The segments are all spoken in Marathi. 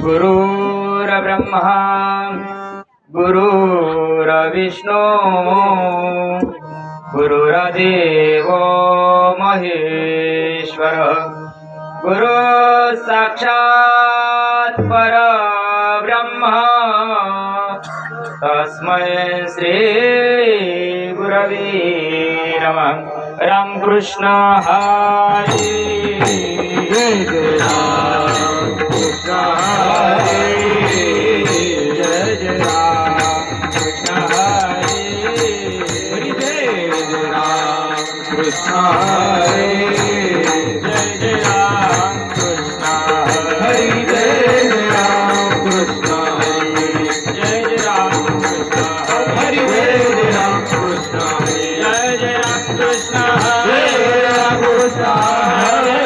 गुरुर्ब्रह्मा गुरुर्विष्णू गुरुर्देवो महेश्वर गुरु साक्षात् परब्रह्म तस्मै श्री गुरवे नमः। रामकृष्ण हरी जय जय राम कृष्ण हरी जय जय राम कृष्ण हरी जय जय राम कृष्ण हरी जय जय राम कृष्ण हरी जय जय राम कृष्ण हरी जय जय राम कृष्ण हरी जय जय राम कृष्ण हरी जय जय राम कृष्ण हरे राम कृष्ण हरे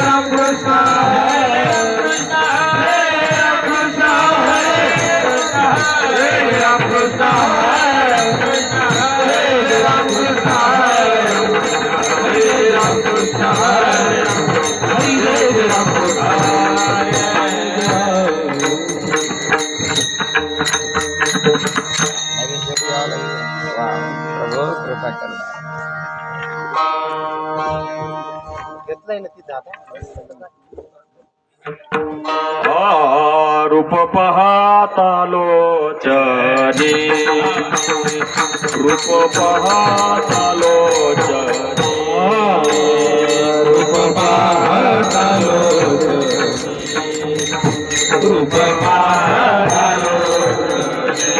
राम कृष्ण हरे राम कृष्ण हरे राम कृष्ण हरे राम कृष्ण हरे राम कृष्ण हरे राम कृष्ण हरे जय राम कृष्ण प्रभू कृपा करना घेतलंय ना तिथं आता रूप पाहता लोचने रूप पाहता लोचने रूप पाहता लोचने रूप पाहता लोचने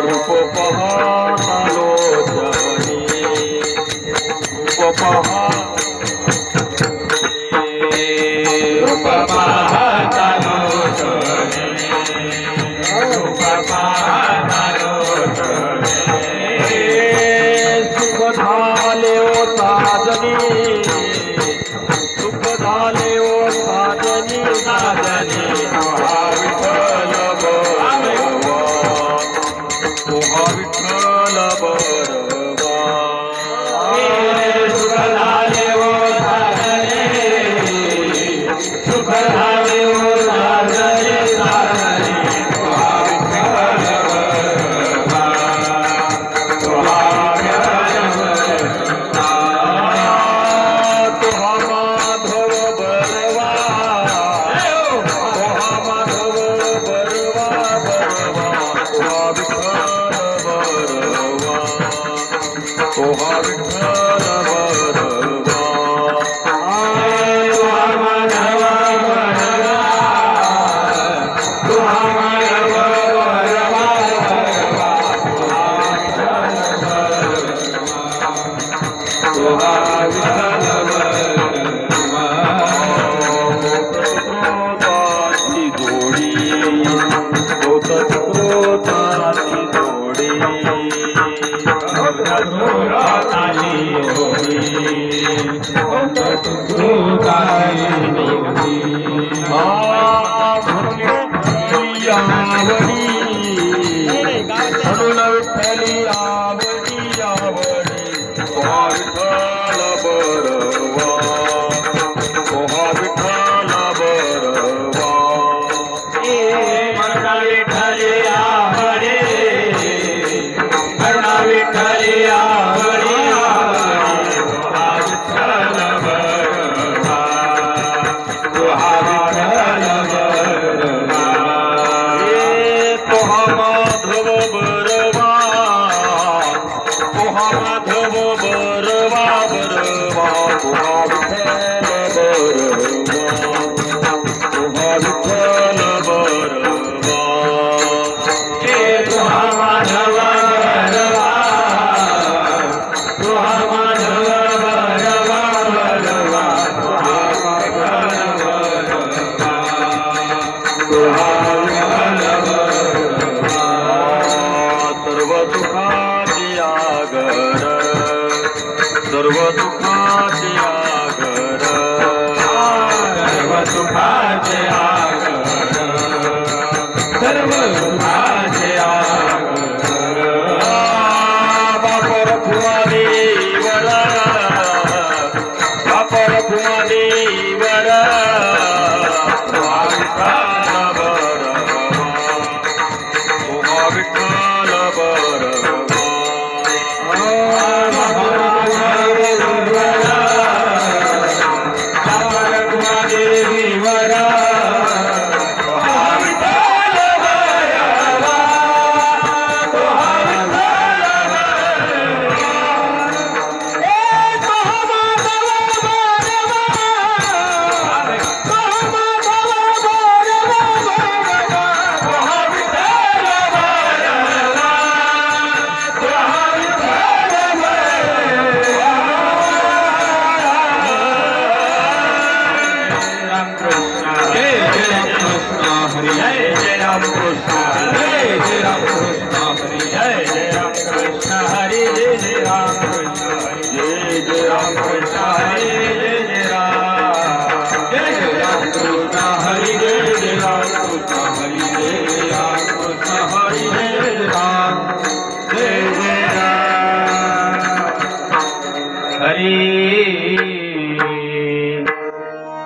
रूप पाहता लोचने रूप पाहता रूप पाहता लोचने रूप पाहता लोचने सुख झाले ओ साजनी सुख झाले ओ साजनी साजनी तुहा विठ्ठल बरवा तुहा विठ्ठल बरवा सुख झाले ओ सुख झाले ओ साजनी साजनी तुहा विठ्ठल बरवा तुहा विठ्ठल बरवा तुहा माधव बरवा तुहा माधव बरवा बरवा तुहा विठ्ठल बरवा तुहा विठ्ठल बरवा सर्व दुःखाची आगर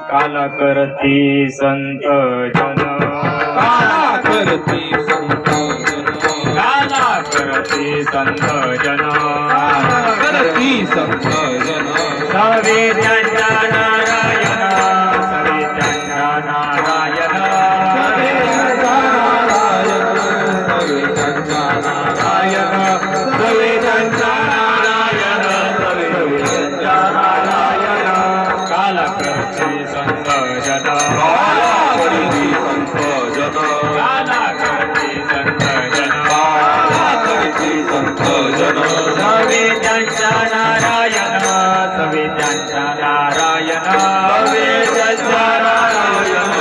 काल करती संत जन काला करती संत जन काला करती संत जन करती संत जन सवे त्यांच्या नारायण सवे त्यांच्या नारायण सवे त्यांचा नारायण सवे त्यांचा नारायण सवे त्यांचा नारायण काल करती संत जन काला करती संत जन काला करती संत जन काला करती संत जन सवे त्यांच्या नारायण सवे त्यांच्या नारायण सवे त्यांचा नारायण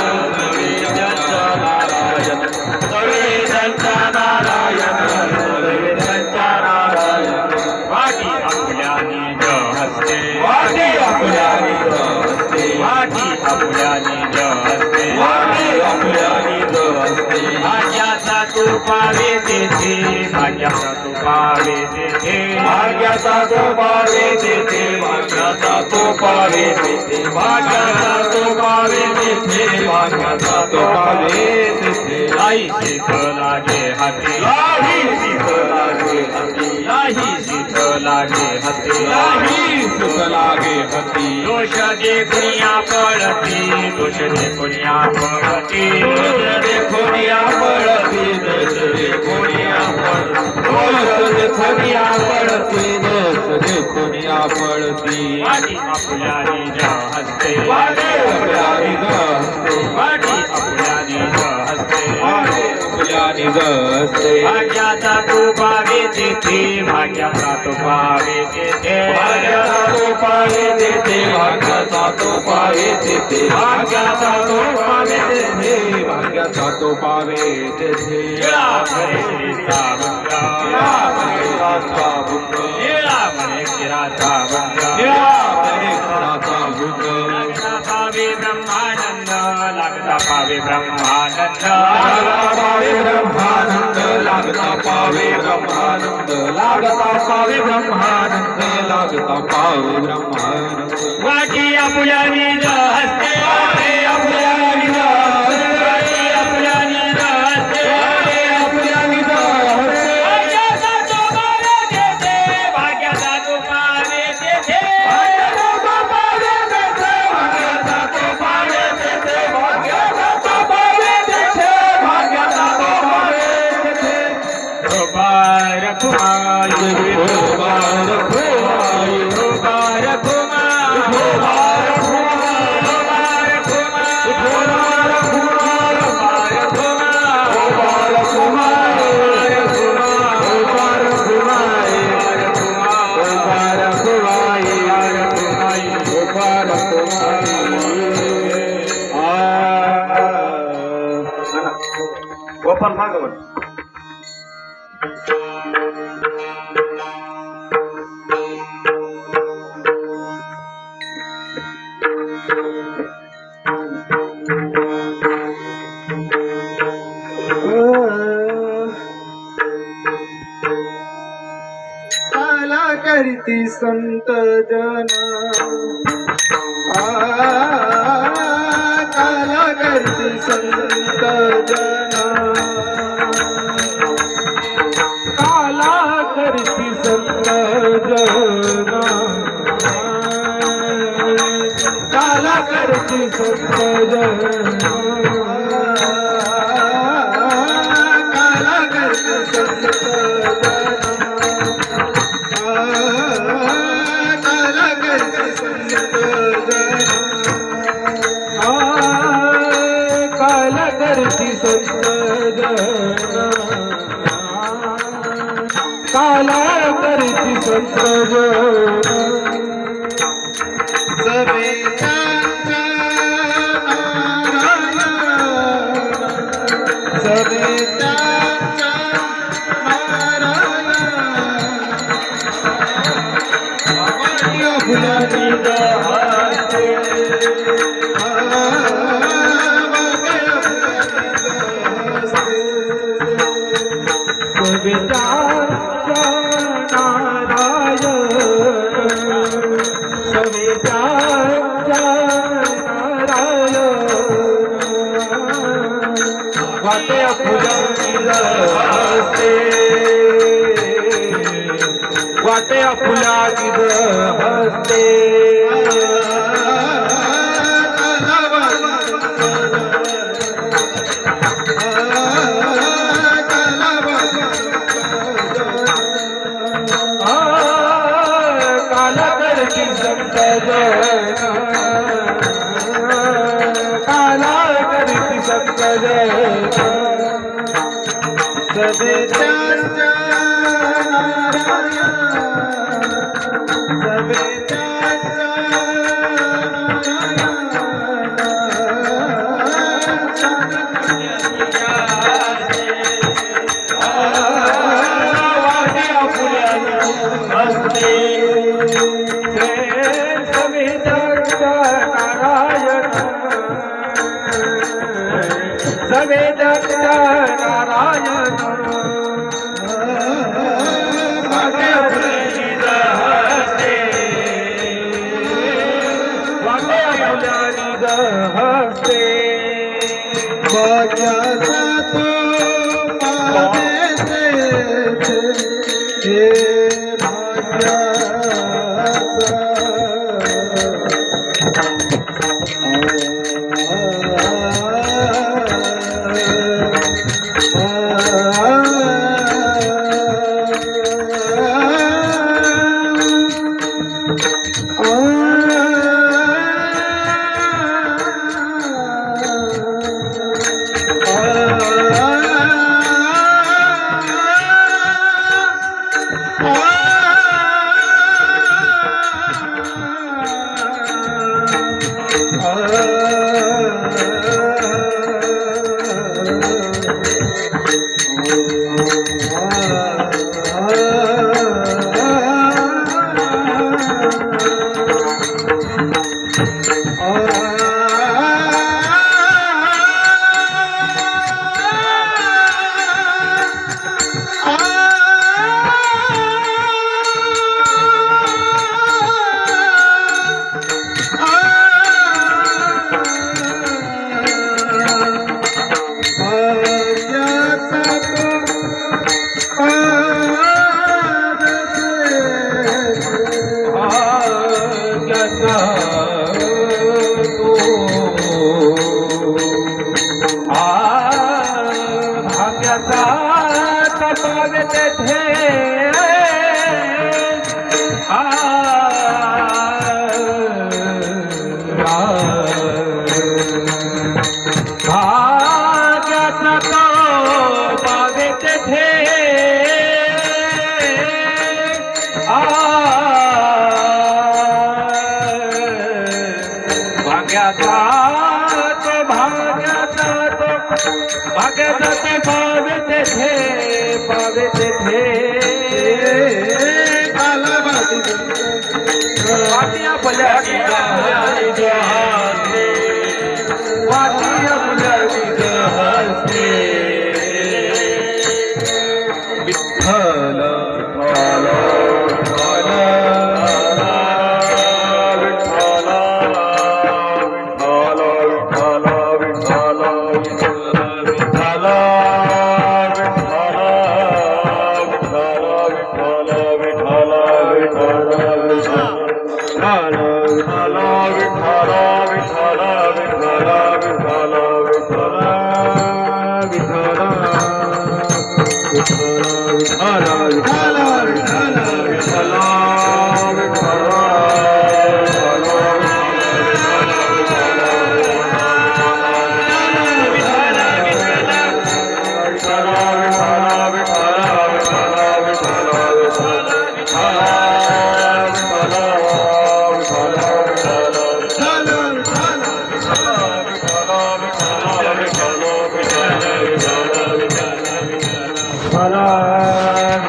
सवे त्यांचा नारायण सवे त्यांचा नारायण सवे त्यांचा नारायण वाटी आपल्या निज हस्ते वाटे आपल्या निज हस्ते वाटी आपल्या निज हस्ते वाटे आपल्या निज हस्ते भाग्याचा तू पावे तेथे भाग्याचा तू पावे तेथे भाग्याचा तो पावे तेथे भाग्याचा तो पावे तेथे भाग्याचा तो पावे तेथे भाग्याचा तो पावे तेथे लाई शीत लागे हाती लाही शीत लागे हाती लाही शीत लागे हाती लाही सुख लागे हाती दोष दे कुणिया पळती दोष दे कुणिया पळती दोष देखोनिया पडती दोष देखोनिया पडती दोष देखोनिया पडती दोष देखोनिया पडती वाटी आपल्या निज हस्ते वाटे आपल्या निज हस्ते वाटी आपल्या निज हस्ते वाटे आपल्या निज हस्ते भाग्याचा तू पावे तेथे भाग्याचा तू पावे तेथे भाग्याचा तो पावे तेथे भाग्याचा तो पावे तेथे भाग्याचा तो पावे तेथे भाग्याचा तो पावे तेथे निळा भरे श्रीचा भंगा निळा भैराचा भुंग निळा भरे शिराचा भंगा निळा भैराचा भुंग लागता पावे ब्रह्मानंद लागता पावे ब्रह्मानंद लागता पावे ब्रह्मानंद लागता पावे ब्रह्मानंद लागता पावे ब्रह्मानंद लागता पावे ब्रह्मानंद वाटी आपल्या निज हस्ते वाटे आपल्या निज हस्ते वाटी आपल्या निज हस्ते वाटे आपल्या निज हस्ते भाग्याचा तो पावे तेथे भाग्याचा तो पावे तेथे भाग्याचा तो पावे तेथे भाग्याचा तो पावे तेथे भाग्याचा तो पावे तेथे भाग्याचा तो पावे तेथे गोपार कुमारी गोपाल कुमारी गोपार कुमार गोपाल गोपार कुमार गोपाल कुमार गोपार कुमार गोपाल कुमार गोपाल कुमार गोपाल गोपाल भागवत काला करती संत जन काला करती संत जन काला करती संत जन काला करती संत जन काला करती संत जन काला करती संत जन काला करती संत जन काला करती संत जन सवे त्यांच्या नारायण सवे त्यांच्या नारायण फुलानी हस्ते सवे सवेत्यांच्या नारायण वाटे फुलांची हसते वाटे फुलांची हसते कालाकरची संकट सवेत्यांच्या सवेदत्ता नारायण वाटे फुलांची हसते वाटे फुलांची हसते भाग्याचा तो पावेते हे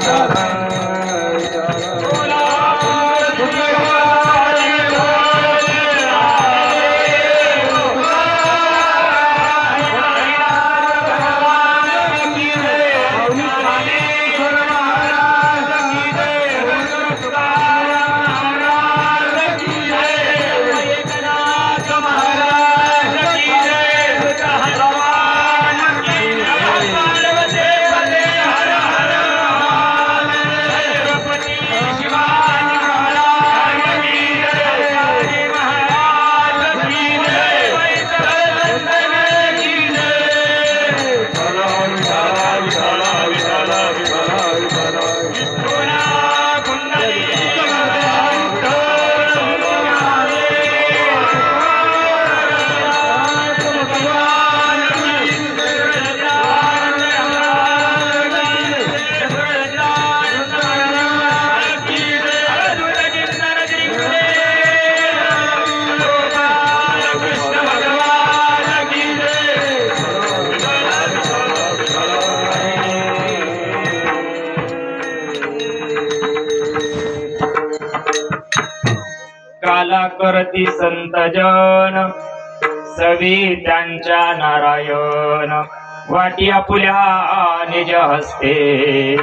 Hare करी संत जन सवी त्यांच्या नारायण वाटी आपुल्या निज हस्ते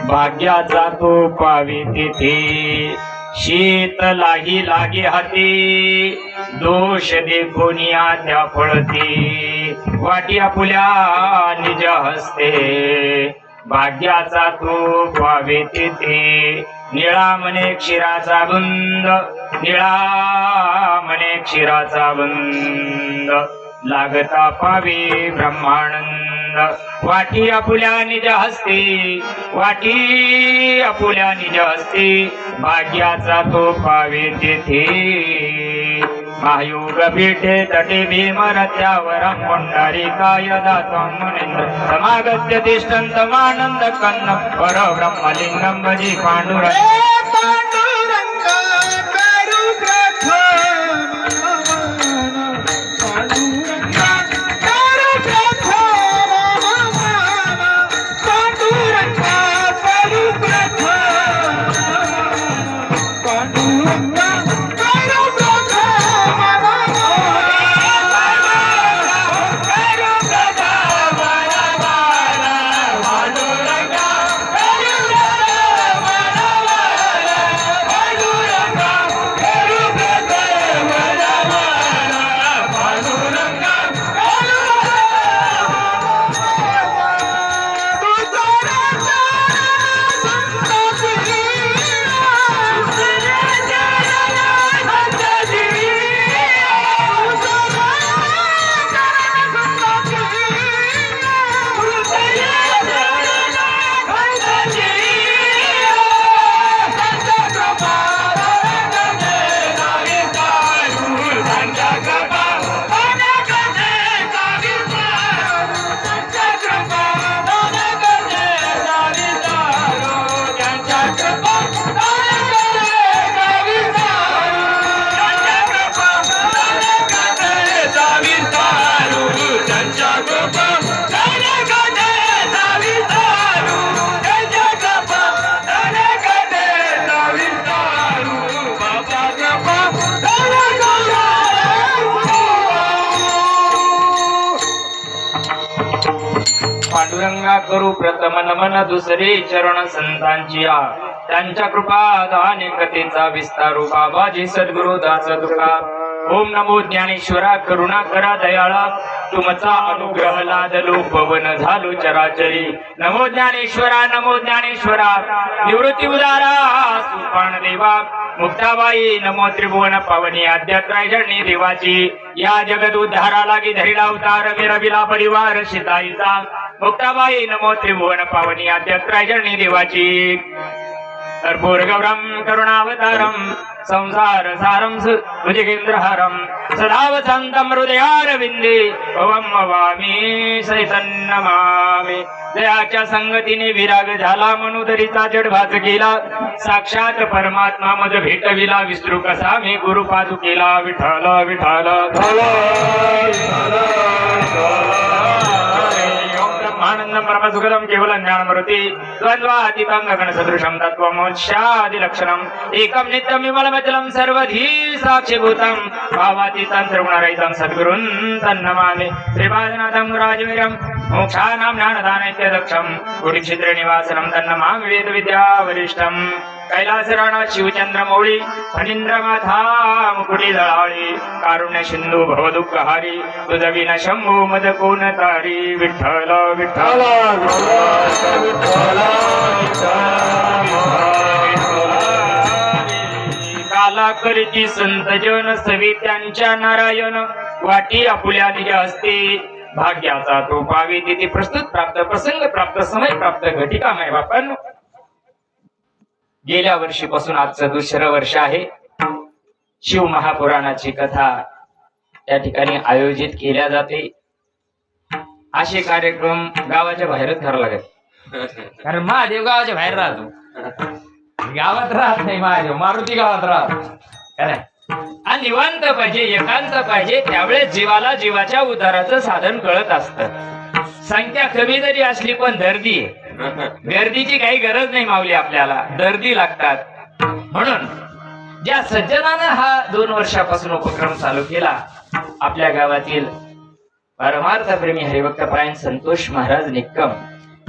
भाग्याचा तो पावी तिथे शीत लागी लागे हाती दोष देखून या त्या फळती वाटी आपुल्या निज हस्ते भाग्याचा तो पावे तिथे निळा म्हणे क्षीराचा बुंद निळा म्हणे क्षीराचा बुंद लागता पावे ब्रह्मानंद वाटी आपुल्या निज हस्ते वाटी आपुल्या निज हस्ते भाग्याचा तो पावे तेथे महायोग भेटे तटे भीम रथ्यावरं पुंडरीकाय दातं मुनींद्र समागत्य तिष्ठन्तमानन्द कन्न परब्रह्मलिङ्गं भजे पाण्डुरङ्ग पांडुरंगा करू प्रथम नमन दुसरे चरण संतांची त्यांच्या कृपा दाने कथेचा विस्तारू बाबाजी सद्गुरु दास तुका ओम नमो ज्ञानेश्वरा करुणा करा दयाळा तुमचा अनुग्रह लादलो पवन झालो चराचरी नमो ज्ञानेश्वरा निवृत्ती उदारा सुपान देवा मुक्ताबाई नमो त्रिभुवन पावनी आद्यत्रायजनी देवाची या जगत उद्धारा लागी धरिला अवतार मिरविला परिवार सीताईचा मुक्ताबाई नमो त्रिभुवन पावनी आद्यत्रायजनी देवाची कर्पूर गौरम करुणावतारम संसार सारम भुजगेंद्रहारम सदा वसंतम हृदयारविंदे भवम नमामि सैतन्नमामि दयाच्या संगतीने विराग झाला मनुदरीचा जडभात केला साक्षात परमात्मा मज भेटविला विसरू कसा मी गुरु पादुकेला विठ्ठल विठ्ठल ब्रह्मानंदं परमसुखदं केवलं ज्ञानमूर्ति द्वन्द्वातीतं गगनसदृशं तत्त्वमोक्षादिलक्षणम् एकं नित्यं विमलमचलं सर्वधी साक्षिभूतं भावातीतं त्रिगुणरहितं सद्गुरुं तन्नमामि श्रीपादनाथं राजवीरं मोक्षानां ज्ञानदानैत्यदक्षं गुरुक्षेत्रनिवासनं तन्नमामि वेदविद्यावरिष्ठम् कैलासराणा शिवचंद्रमौळी फणींद्रमाथा मुकुटी दळाळी कारुण्य सिंधू भवदुःखहारी तुझविना शंभू मद कोण तारी विठ्ठल विठ्ठल काला करीती संत जन सवी त्यांच्या नारायण वाटी आपुल्या निज हस्ते भाग्याचा तो पावी तिथे प्रस्तुत प्राप्त प्रसंग प्राप्त समय प्राप्त घटिका माय बापांनो गेल्या वर्षीपासून आजचं दुसरं वर्ष आहे शिव महापुराणाची कथा त्या ठिकाणी आयोजित केल्या जाते असे कार्यक्रम गावाच्या बाहेरच करावं लागत कारण महादेव गावाच्या बाहेर राहतो गावात राहत नाही महादेव मारुती गावात राहतो आणि निवांत पाहिजे एकांत पाहिजे त्यावेळेस जीवाला जीवाच्या उद्धाराचं साधन कळत असतं संख्या कमी जरी असली पण दर्दी आहे गर्दीची काही गरज नाही मावली आपल्याला दर्दी लागतात म्हणून ज्या सज्जनानं हा 2 वर्षापासून उपक्रम चालू केला, आपल्या गावातील परमार्थ प्रेमी हरिभक्त परायण संतोष महाराज निक्कम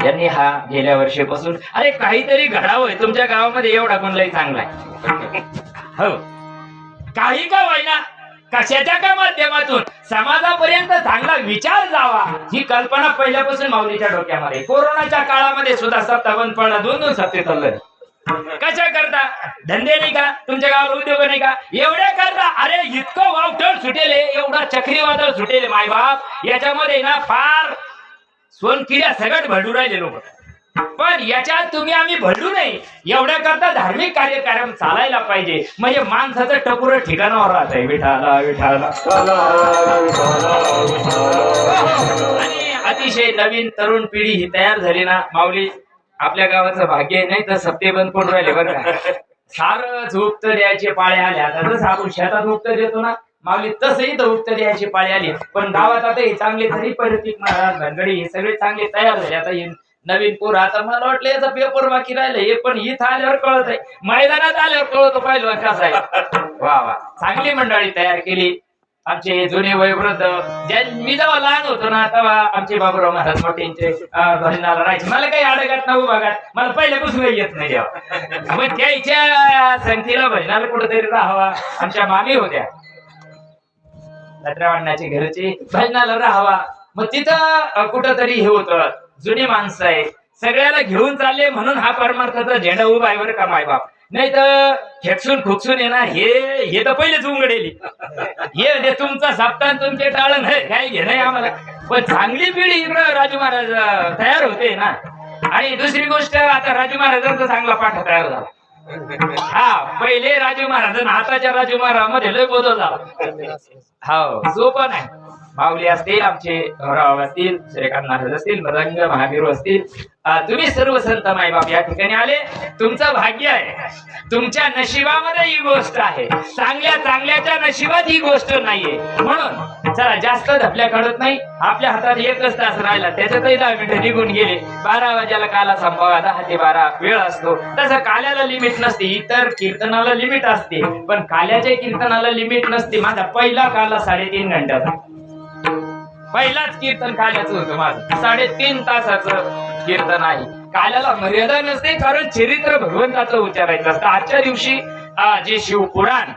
यांनी हा गेल्या वर्षीपासून, अरे काहीतरी घडावंय तुमच्या गावामध्ये, एवढा गुणलही चांगला आहे. हो, काही का होईना, कशाच्या का माध्यमातून समाजापर्यंत चांगला विचार जावा, ही कल्पना पहिल्यापासून माऊलीच्या डोक्यामध्ये. कोरोनाच्या काळामध्ये सुद्धा सप्ताह बंद पडला, 2 सप्ते चाललंय. कशा करता? धंदे नाही का तुमच्या गावाला, उद्योग नाही का, एवढ्या करता? अरे इतकं वावटळ सुटेले, एवढा चक्रीवादळ सुटेले मायबाप, याच्यामध्ये ना फार सोनकिड्या सगळ्यात भरडू राहिले लोक. पण याच्यात तुम्ही आम्ही भरडू नये, एवढ्या करता धार्मिक कार्यक्रम चालायला पाहिजे, म्हणजे माणसाचं टपुर ठिकाणावर राहत आहे. विठाला विठाला. आणि अतिशय नवीन तरुण पिढी ही तयार झाली ना माऊली, आपल्या गावाचं भाग्य आहे. नाही तर सप्ते बंद पडून राहिले बरं का. सारं झोप तर द्यायचे पाळे आले. आता जसं आपण शेतात उपतर देतो ना माऊली, तसंही तर उपतर द्यायची पाळी आली. पण गावात आता हे चांगले तरी परितिक महाराज धनगडी हे सगळे चांगले तयार झाले. आता हे नवीन पोर, आता मला वाटलं याचा पेपर बाकी राहिलं, हे पण इथं आल्यावर कळत आहे, मैदानात आल्यावर कळतो पहिलं कसं आहे. वा वा, चांगली मंडळी तयार केली. आमचे जुने वयोवृद्ध, मी जेव्हा लहान होतो ना तेव्हा आमचे बाबूराव महाराज मोठ्यांचे भजनाला राहायचे. मला काही अडगत नव्हतं बघा, मला पहिल्यापासून काही येत नाही जेव्हा. मग त्याच्या संगतीला भजनाला कुठेतरी राहावा. आमच्या मामी होत्या दत्रावण्णाचे घरचे, भजनाला राहावा. मग तिथं कुठंतरी हे होतं, जुने माणसं आहे, सगळ्याला घेऊन चालले म्हणून हा परमार्थाचा झेंडा उभा आहे बरं का मायबाप. नाही तर खेकसून खुकसून येणार, हे तर पहिलेच उंगडेली. हे तुमचा सप्ताह तुमचे टाळण आहे, काय घे नाही आम्हाला. पण चांगली पिढी इकडं राजू महाराज तयार होते ना. आणि दुसरी गोष्ट, आता राजू महाराजांचा चांगला पाठ तयार झाला. हा, पहिले राजू महाराज आताच्या राजू महाराजांमध्ये लय बदल झाला. हो, सोपं नाही. माऊली असतील, आमचे गौरव असतील, श्रीकांत महाराज असतील, मदंग महावीर असतील, तुम्ही सर्व संत मायबाप या ठिकाणी आले. तुमचं भाग्य आहे, तुमच्या नशिबामध्ये ही गोष्ट आहे. चांगल्याच्या नशिबात ही गोष्ट नाहीये. म्हणून चला जास्त धपल्या काढत नाही. आपल्या हातात 1 तास राहिला, त्याच्यातही 10 मिनिटं निघून गेले. 12 वाजायला काला संभवा, 10 ते 12 वेळ असतो. तसं काल्याला लिमिट नसते, इतर कीर्तनाला लिमिट असते, पण काल्याच्या कीर्तनाला लिमिट नसते. माझा पहिला काला 3.5 घंट्याचा, पहिलाच कीर्तन काल्याचं होतं माझं. 3.5 तासाचं कीर्तन आहे. काल्याला मर्यादा नसते, कारण चरित्र भगवंताचं उच्चारायचं असतं. आजच्या दिवशी जे शिवपुराण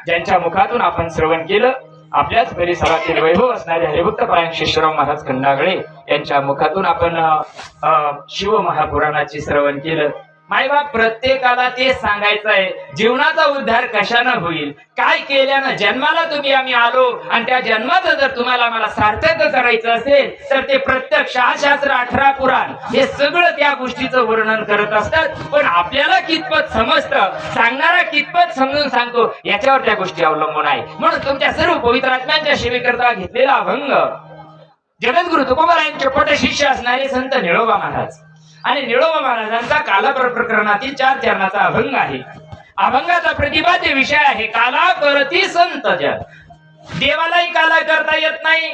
ज्यांच्या मुखातून आपण श्रवण केलं, आपल्याच परिसरातील वैभव असणारे हरिभक्त परायण शिष्यराव महाराज खंडागळे यांच्या मुखातून आपण शिव महापुराणाचे श्रवण केलं. मायबाप, प्रत्येकाला तेच सांगायचं आहे, जीवनाचा उद्धार कशानं होईल, काय केल्यानं जन्माला तुम्ही आम्ही आलो, आणि त्या जन्माचं जर तुम्हाला मला सार्थक करायचं असेल तर ते प्रत्यक्ष शास्त्र 18 पुराण हे सगळं त्या गोष्टीचं वर्णन करत असतात. पण आपल्याला कितपत समजतं, सांगणारा कितपत समजून सांगतो, याच्यावर त्या गोष्टी अवलंबून आहे. म्हणून तुमच्या सर्व पवित्र आत्म्यांच्या सेवेकरता घेतलेला अभंग जगद्गुरु तुकोबारायांचे पटशिष्य असणारे संत निळोबा महाराज आणि निळोबा महाराजांचा काला प्रकरणातील 4 चरणाचा अभंग आहे. अभंगाचा प्रतिपाद्य विषय आहे काला करती संत जन. देवालाही काला करता येत नाही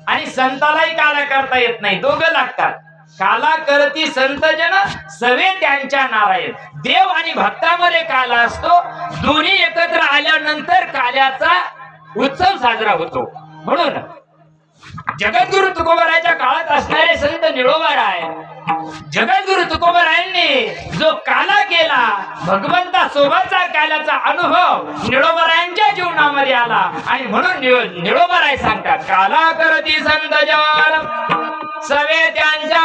आणि संतालाही काला करता येत नाही, दोघं लागतात. काला करती संत जन, सवे त्यांच्या नारायण. देव आणि भक्तामध्ये काला असतो, दोन्ही एकत्र आल्यानंतर काल्याचा उत्सव साजरा होतो. म्हणून जगद्गुरु तुकोबारायांच्या काळात असणारे संत निळोबाराय, जगद्गुरु तुकोबारायांनी जो काला केला, भगवंता सोबतचा काल्याचा अनुभव निळोबारायांच्या जीवनामध्ये आला. आणि म्हणून निळोबाराय सांगतात काला करती संत जन, सवे त्यांच्या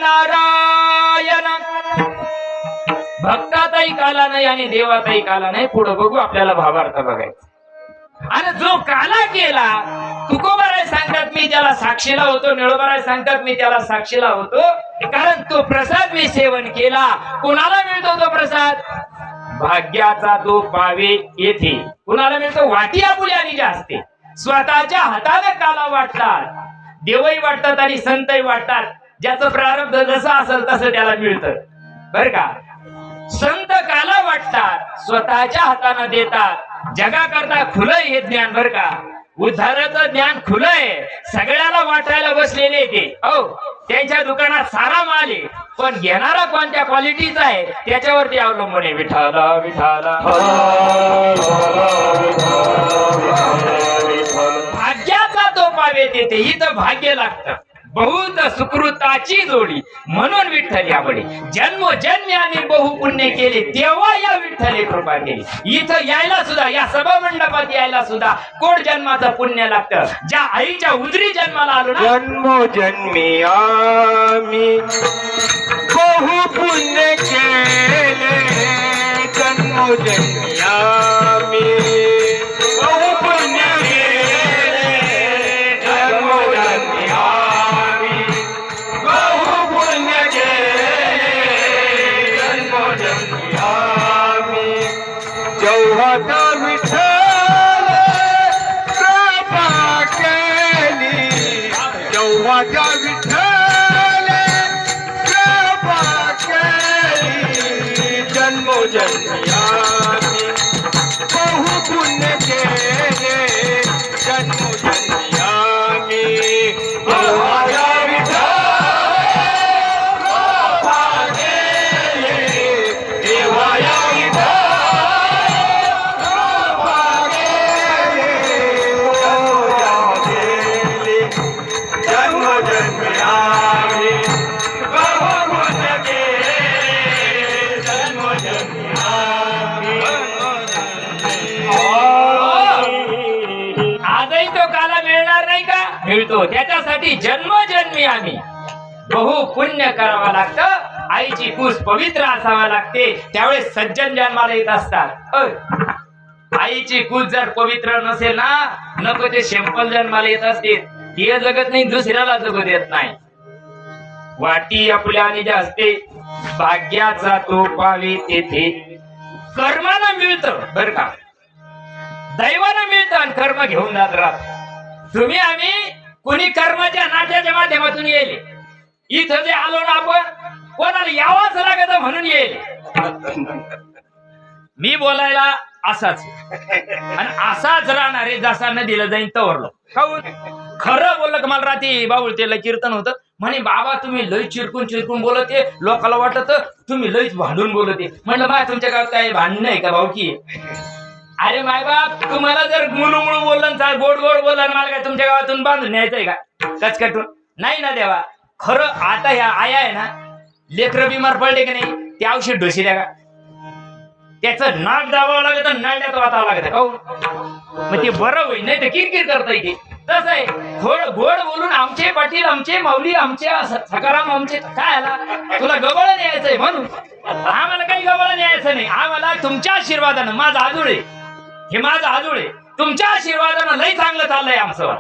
नारायण. भक्तातही काला नाही आणि देवातही काला नाही. पुढे बघू, आपल्याला भावार्थ बघायचा. आणि जो काला केला, तुकोबाराय सांगतात मी त्याला साक्षीला होतो, निळोबाराय सांगतात मी त्याला साक्षीला होतो, कारण तो प्रसाद मी सेवन केला. कुणाला मिळतो तो प्रसाद? भाग्याचा तो पावे येथे. कुणाला मिळतो? वाटी आपुल्यानी असते. स्वतःच्या हाताने काला वाटतात, देवही वाटतात आणि संतही वाटतात. ज्याचं प्रारब्ध जसं असेल तसं त्याला मिळतं बर का. संत काला वाटतात, स्वतःच्या हाताने देतात. जगाकरता खुलं हे ज्ञान बर का. उद्धाराचं ज्ञान खुलंय, सगळ्याला वाटायला बसलेले ते. हो, त्यांच्या दुकानात सारा माल आहे, पण घेणारा कोणत्या क्वालिटीचा आहे त्याच्यावरती अवलंबून आहे. विठाला विठाला भाग्याचा तो पावे तेथे, इथं भाग्य लागतं. बहुत सुकृताची जोडी म्हणून विठ्ठल यापुढे जन्मोजन्मी आम्ही बहु पुण्य केले, तेव्हा या विठ्ठले कृपा केली. इथं यायला सुद्धा, या सभा मंडपात यायला सुद्धा कोट जन्माचं पुण्य लागतं. ज्या आईच्या उदरी जन्माला आलो ना, जन्मोजन्मी आम्ही बहु पुण्य केले, जन्मोजन्मी आम्ही बहु पुण्य केले, जन्मोजन्मी आम्ही बहु पुण्य केले, जन्मोजन्मी आम्ही. जेव्हा त्या विठ्ठल कृपा केली, जेव्हा त्या विठ्ठल कृपा केली, जन्मोजन्मी आम्ही बहु पुण्य केले, जन्मोजन्मी आम्ही. जेव्हा त्या विठ्ठल कृपा केली, तेव्हा या विठ्ठल कृपा केली, जन्मोजन्मी आम्ही बहु पुण्य केले, जन्मोजन्मी आम्ही. आजही तो काला मिळणार नाही का? मिळतो. त्याच्यासाठी जन्मोजन्मी आम्ही बहु पुण्य करावं लागतं. आईची कूस पवित्र असावा लागते, त्यावेळेस सज्जन जन्माला येत असतात. आईची कूस जर पवित्र नसेल ना, नको ते सिंपल जन्माला येत असते. ते जगत नाही, दुसऱ्याला जगू देत नाही. वाटी आपल्या आणि जास्ते भाग्याचा तो पावे तेथे. कर्मानं मिळतं बर का, दैवानं मिळतं आणि कर्म घेऊन जात राहत. तुम्ही आम्ही कोणी कर्माच्या नाट्याच्या माध्यमातून येईल. इथं जे आलो ना आपण, कोणाला यावाच लागत म्हणून येईल. मी बोलायला असाच आणि असाच राहणार आहे, जसा नदीला जाईन तवरलो. काहून? खरं बोललं का मला रात्री बाबुळ त्याला कीर्तन होतं म्हणे, बाबा तुम्ही लय चिरकून चिरकून बोलते, लोकांना वाटत तुम्ही लयच भांडून बोलते. म्हणलं बा तुमच्या गावात काय भांडण आहे का भाऊकी? अरे माय बाप, तुम्हाला जर मुळू मुळू बोललं, गोड गोड बोलला, मला काय तुमच्या गावातून बांधून न्यायचंय का कचकटून? नाही ना देवा. खरं आता ह्या आया आहे ना, लेकरं बिमार पडले की नाही, ते औषध ढोशी द्या का, त्याचं नाक दाबावं लागतं, नाळ्यात वाचावं लागतं. हो, मग ते बरं होईल, नाही तर किरकिर करता येते. तसं आहे, थोडं गोड बोलून आमचे पाटील, आमचे माऊली, आमचे सकाराम, आमचे काय आला तुला गबळ न्यायचंय म्हणून. आम्हाला काही गबळ न्यायचं नाही. आम्हाला तुमच्या आशीर्वादानं, माझा आजोळे हे माझं आजोळे, तुमच्या आशीर्वादानं लय चांगलं चाललंय आमचं,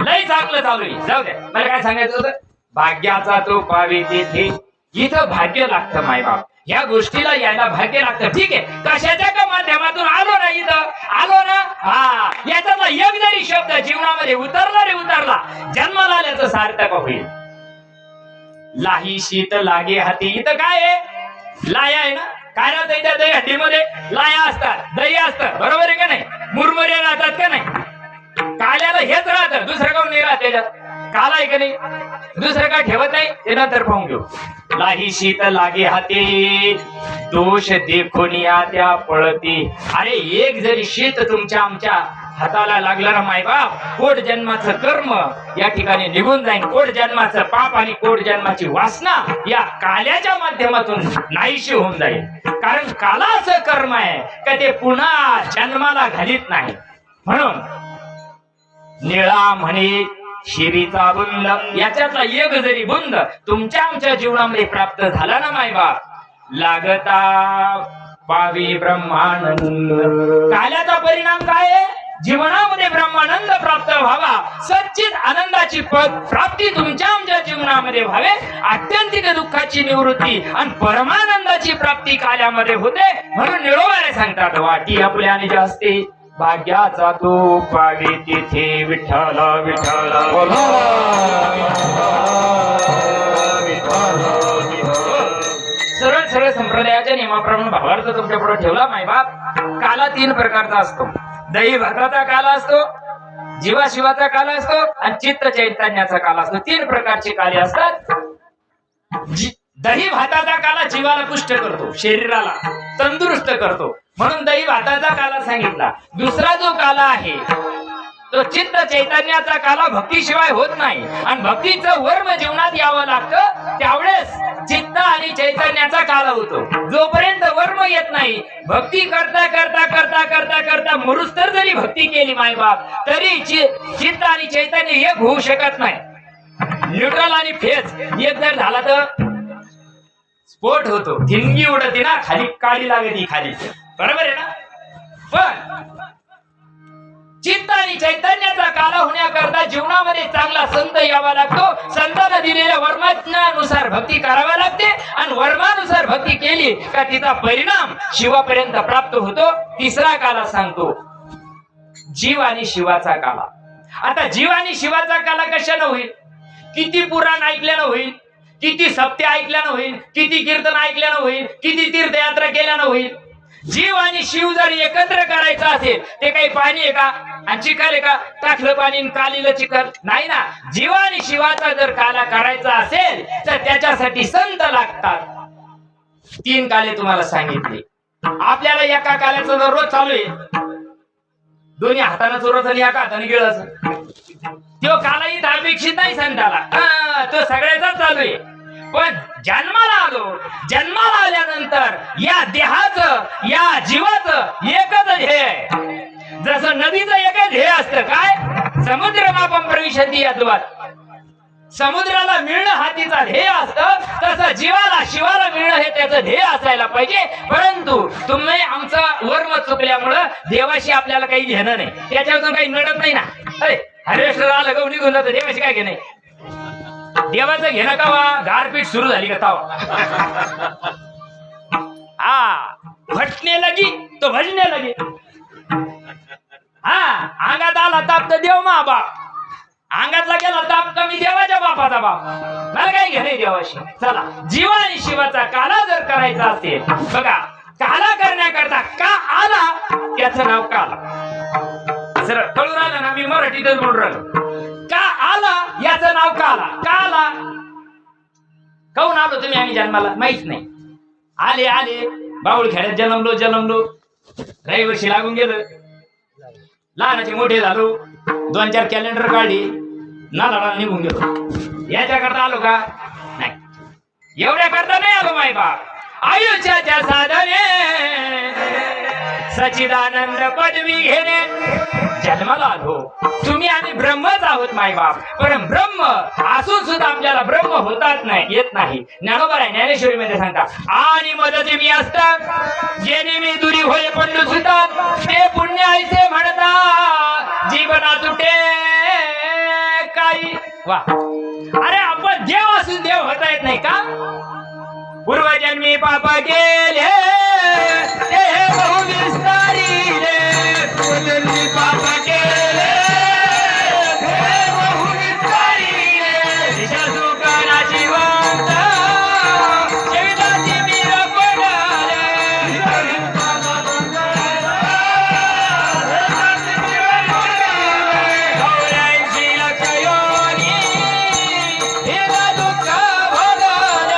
लय चांगलं चालू आहे. जाऊ द्या, मला काय सांगायचं होतं. भाग्याचा तो पावे तेथे, इथं भाग्य लागतं मायबाप. या गोष्टीला यायला भाग्य लागतं. ठीक आहे, कशाच्या का माध्यमातून आलो ना, इथं आलो ना, हा याचा एक जरी शब्द जीवनामध्ये उतरला रे उतरला, जन्माला आल्याचं सार्थक होईल. लाही शीत लागे हाती. इथं काय आहे? लाया आहे ना. काय राहतं त्या दही हड्डीमध्ये? लाया असतात, दही असतं, बरोबर आहे का नाही? मुरमुरे राहतात का नाही? काल्याला हेच राहतं, दुसरं काऊन नाही राहत त्याच्यात? काला आहे का नाही? दुसरं काय ठेवत नाही, ते नंतर पाहून घेऊ. लाही शीत लागे हाती, दोष देखून या त्या पळती. अरे एक जरी शीत तुमच्या आमच्या हाताला लागलं ना मायबाप, कोट जन्माचं कर्म या ठिकाणी निघून जाईल. कोट जन्माचं पाप आणि कोट जन्माची वासना या काल्याच्या माध्यमातून नाहीशी होऊन जाईल. कारण कालाचं कर्म आहे का ते पुन्हा जन्माला घालीत नाही. म्हणून निळा म्हणे शिरीचा बुंद, याच्यातला एक जरी बुंद तुमच्या आमच्या जीवनामध्ये प्राप्त झाला ना मायबाप, लागता पावी ब्रह्मानंद. काल्याचा परिणाम काय आहे? जीवनामध्ये ब्रह्मानंद प्राप्त व्हावा, सच्चित आनंदाची प्राप्ती तुमच्या आमच्या जीवनामध्ये व्हावे, आत्यंतिक दुःखाची निवृत्ती आणि परमानंदाची प्राप्ती काल्यामध्ये होते. म्हणून निळोबारे सांगतात, वाटी आपल्याने जास्ती भाग्याचा तो पावे तिथे विठ्ठल विठ्ठल. सरळ सरळ संप्रदायाच्या नियमाप्रमाणे भावार्थ तुमच्या पुढे ठेवला मायबाप. काला 3 प्रकारचा असतो. दही भाताचा काल असतो, जीवाशिवाचा काल असतो आणि चित्त चैतन्याचा काल असतो. 3 प्रकारचे काले असतात. दही भाताचा काला जीवाला पुष्ट करतो, शरीराला तंदुरुस्त करतो, म्हणून दही भाताचा काला सांगितला. दुसरा जो काला आहे तो चित्त चैतन्याचा काला भक्तीशिवाय होत नाही आणि भक्तीचं वर्म जीवनात यावं लागतं, त्यावेळेस चित्त आणि चैतन्याचा काला होतो. जोपर्यंत वर्म येत नाही, भक्ती करता करता करता करता करता मरुस्तर जरी भक्ती केली मायबाप, तरी चित्त आणि चैतन्य एक होऊ शकत नाही. न्यूट्रल आणि फेज एक जर झाला तर स्फोट होतो, ठिणगी उडते ना, खाली काळी लागते खाली, बरोबर आहे ना. पण चित्त आणि चैतन्याचा काला होण्याकरता जीवनामध्ये चांगला संत यावा लागतो. संतांना दिलेल्या वर्मानुसार भक्ती करावी लागते आणि वर्मानुसार भक्ती केली का तिचा परिणाम शिवापर्यंत प्राप्त होतो. तिसरा काला सांगतो, जीव आणि शिवाचा काला. आता जीव आणि शिवाचा काला कशाने होईल? किती पुराण ऐकल्यानं होईल, किती सप्ते ऐकल्यानं होईल, किती कीर्तन ऐकल्यानं होईल, किती तीर्थयात्रा केल्यानं होईल. जीव आणि शिव जर एकत्र करायचं असेल, ते काही पाणी आहे का आणि चिखल आहे का? टाकलं पाणी कालीला चिखल नाही ना. जीव आणि शिवाचा जर काला करायचा असेल तर त्याच्यासाठी संत लागतात. 3 काले तुम्हाला सांगितले. आपल्याला एका काल्याचं जर रोज चालू आहे, दोन्ही हाताने चोरत आणि एका हाताने गिळायचं, तो काला इथं अपेक्षित नाही संताला, तो सगळ्याचा चालू आहे. पण जन्माला आलो, जन्माला आल्यानंतर या देहाचं, या जीवाचं एकच ध्येय आहे. जसं नदीचं एकच ध्येय असतं, काय? समुद्रमापम प्रविशती यद्वत्. समुद्राला मिळणं हा तिचा ध्येय असतं, तसं जीवाला, शिवाला मिळणं हे त्याचं ध्येय असायला पाहिजे. परंतु तुम्ही आमचं वर्म चुकल्यामुळं देवाशी आपल्याला काही घेणं नाही, त्याच्यातून काही नडत नाही ना. अरे हरेश्वरा लगवून निघून जातं, देवाशी काय घेणं? देवाचं घेणं का वा? गारपीट सुरू झाली का तावा. हा भटणे लगी तो भजने लगे. हा अंगात आला ताप तर देव मा बाप, अंगातला गेला ताप कमी देवाच्या बापाचा बाप. मला काही घेणे देवाशी. चला, जीवा आणि शिवाचा काला जर करायचा असेल, बघा काला करण्याकरता का आला त्याचं नाव काला. सर कळून आलं ना, मी मराठीतच बोलून राहिलो. का आला याचं नाव काला. काला काऊन आलो तुम्ही आम्ही जन्माला माहित नाही. आले आले बाऊळ खेड्यात जन्मलो, रविवर्षी लागून गेलं, लहानाचे मोठे झालो, 2-4 कॅलेंडर काढली, नाला निघून गेलो. याच्याकरता आलो का? नाही, एवढ्या करता नाही आलो माय बाप. आयुष्याच्या साधने सच्चिदानंद पदवी घेणे जन्माला आलो. तुम्ही आणि ब्रह्मच आहोत मायबाप. पण ब्रह्म असून सुद्धा आपल्याला ब्रह्म होतात नाही, येत नाही. ज्ञानोबा आहे ज्ञानेश्वरी मध्ये सांगता, आणि मदती मी असतात जेणे मी दुरी होय पंडू सुतात, ते पुण्य ऐसे म्हणता जीवना तुटे काही. वा, अरे आपण देव असून देव होता येत नाही का? पूर्वजन्मी पाप केले ते बहु विस्तारी रे. पूर्वजन्मी पाप केले ते बहु विस्तारी रे. दिशा सुखाची वाट जीविताची मीर पडाले. गौऱ्यांची लक्षयोनी हे दुःख भोगले.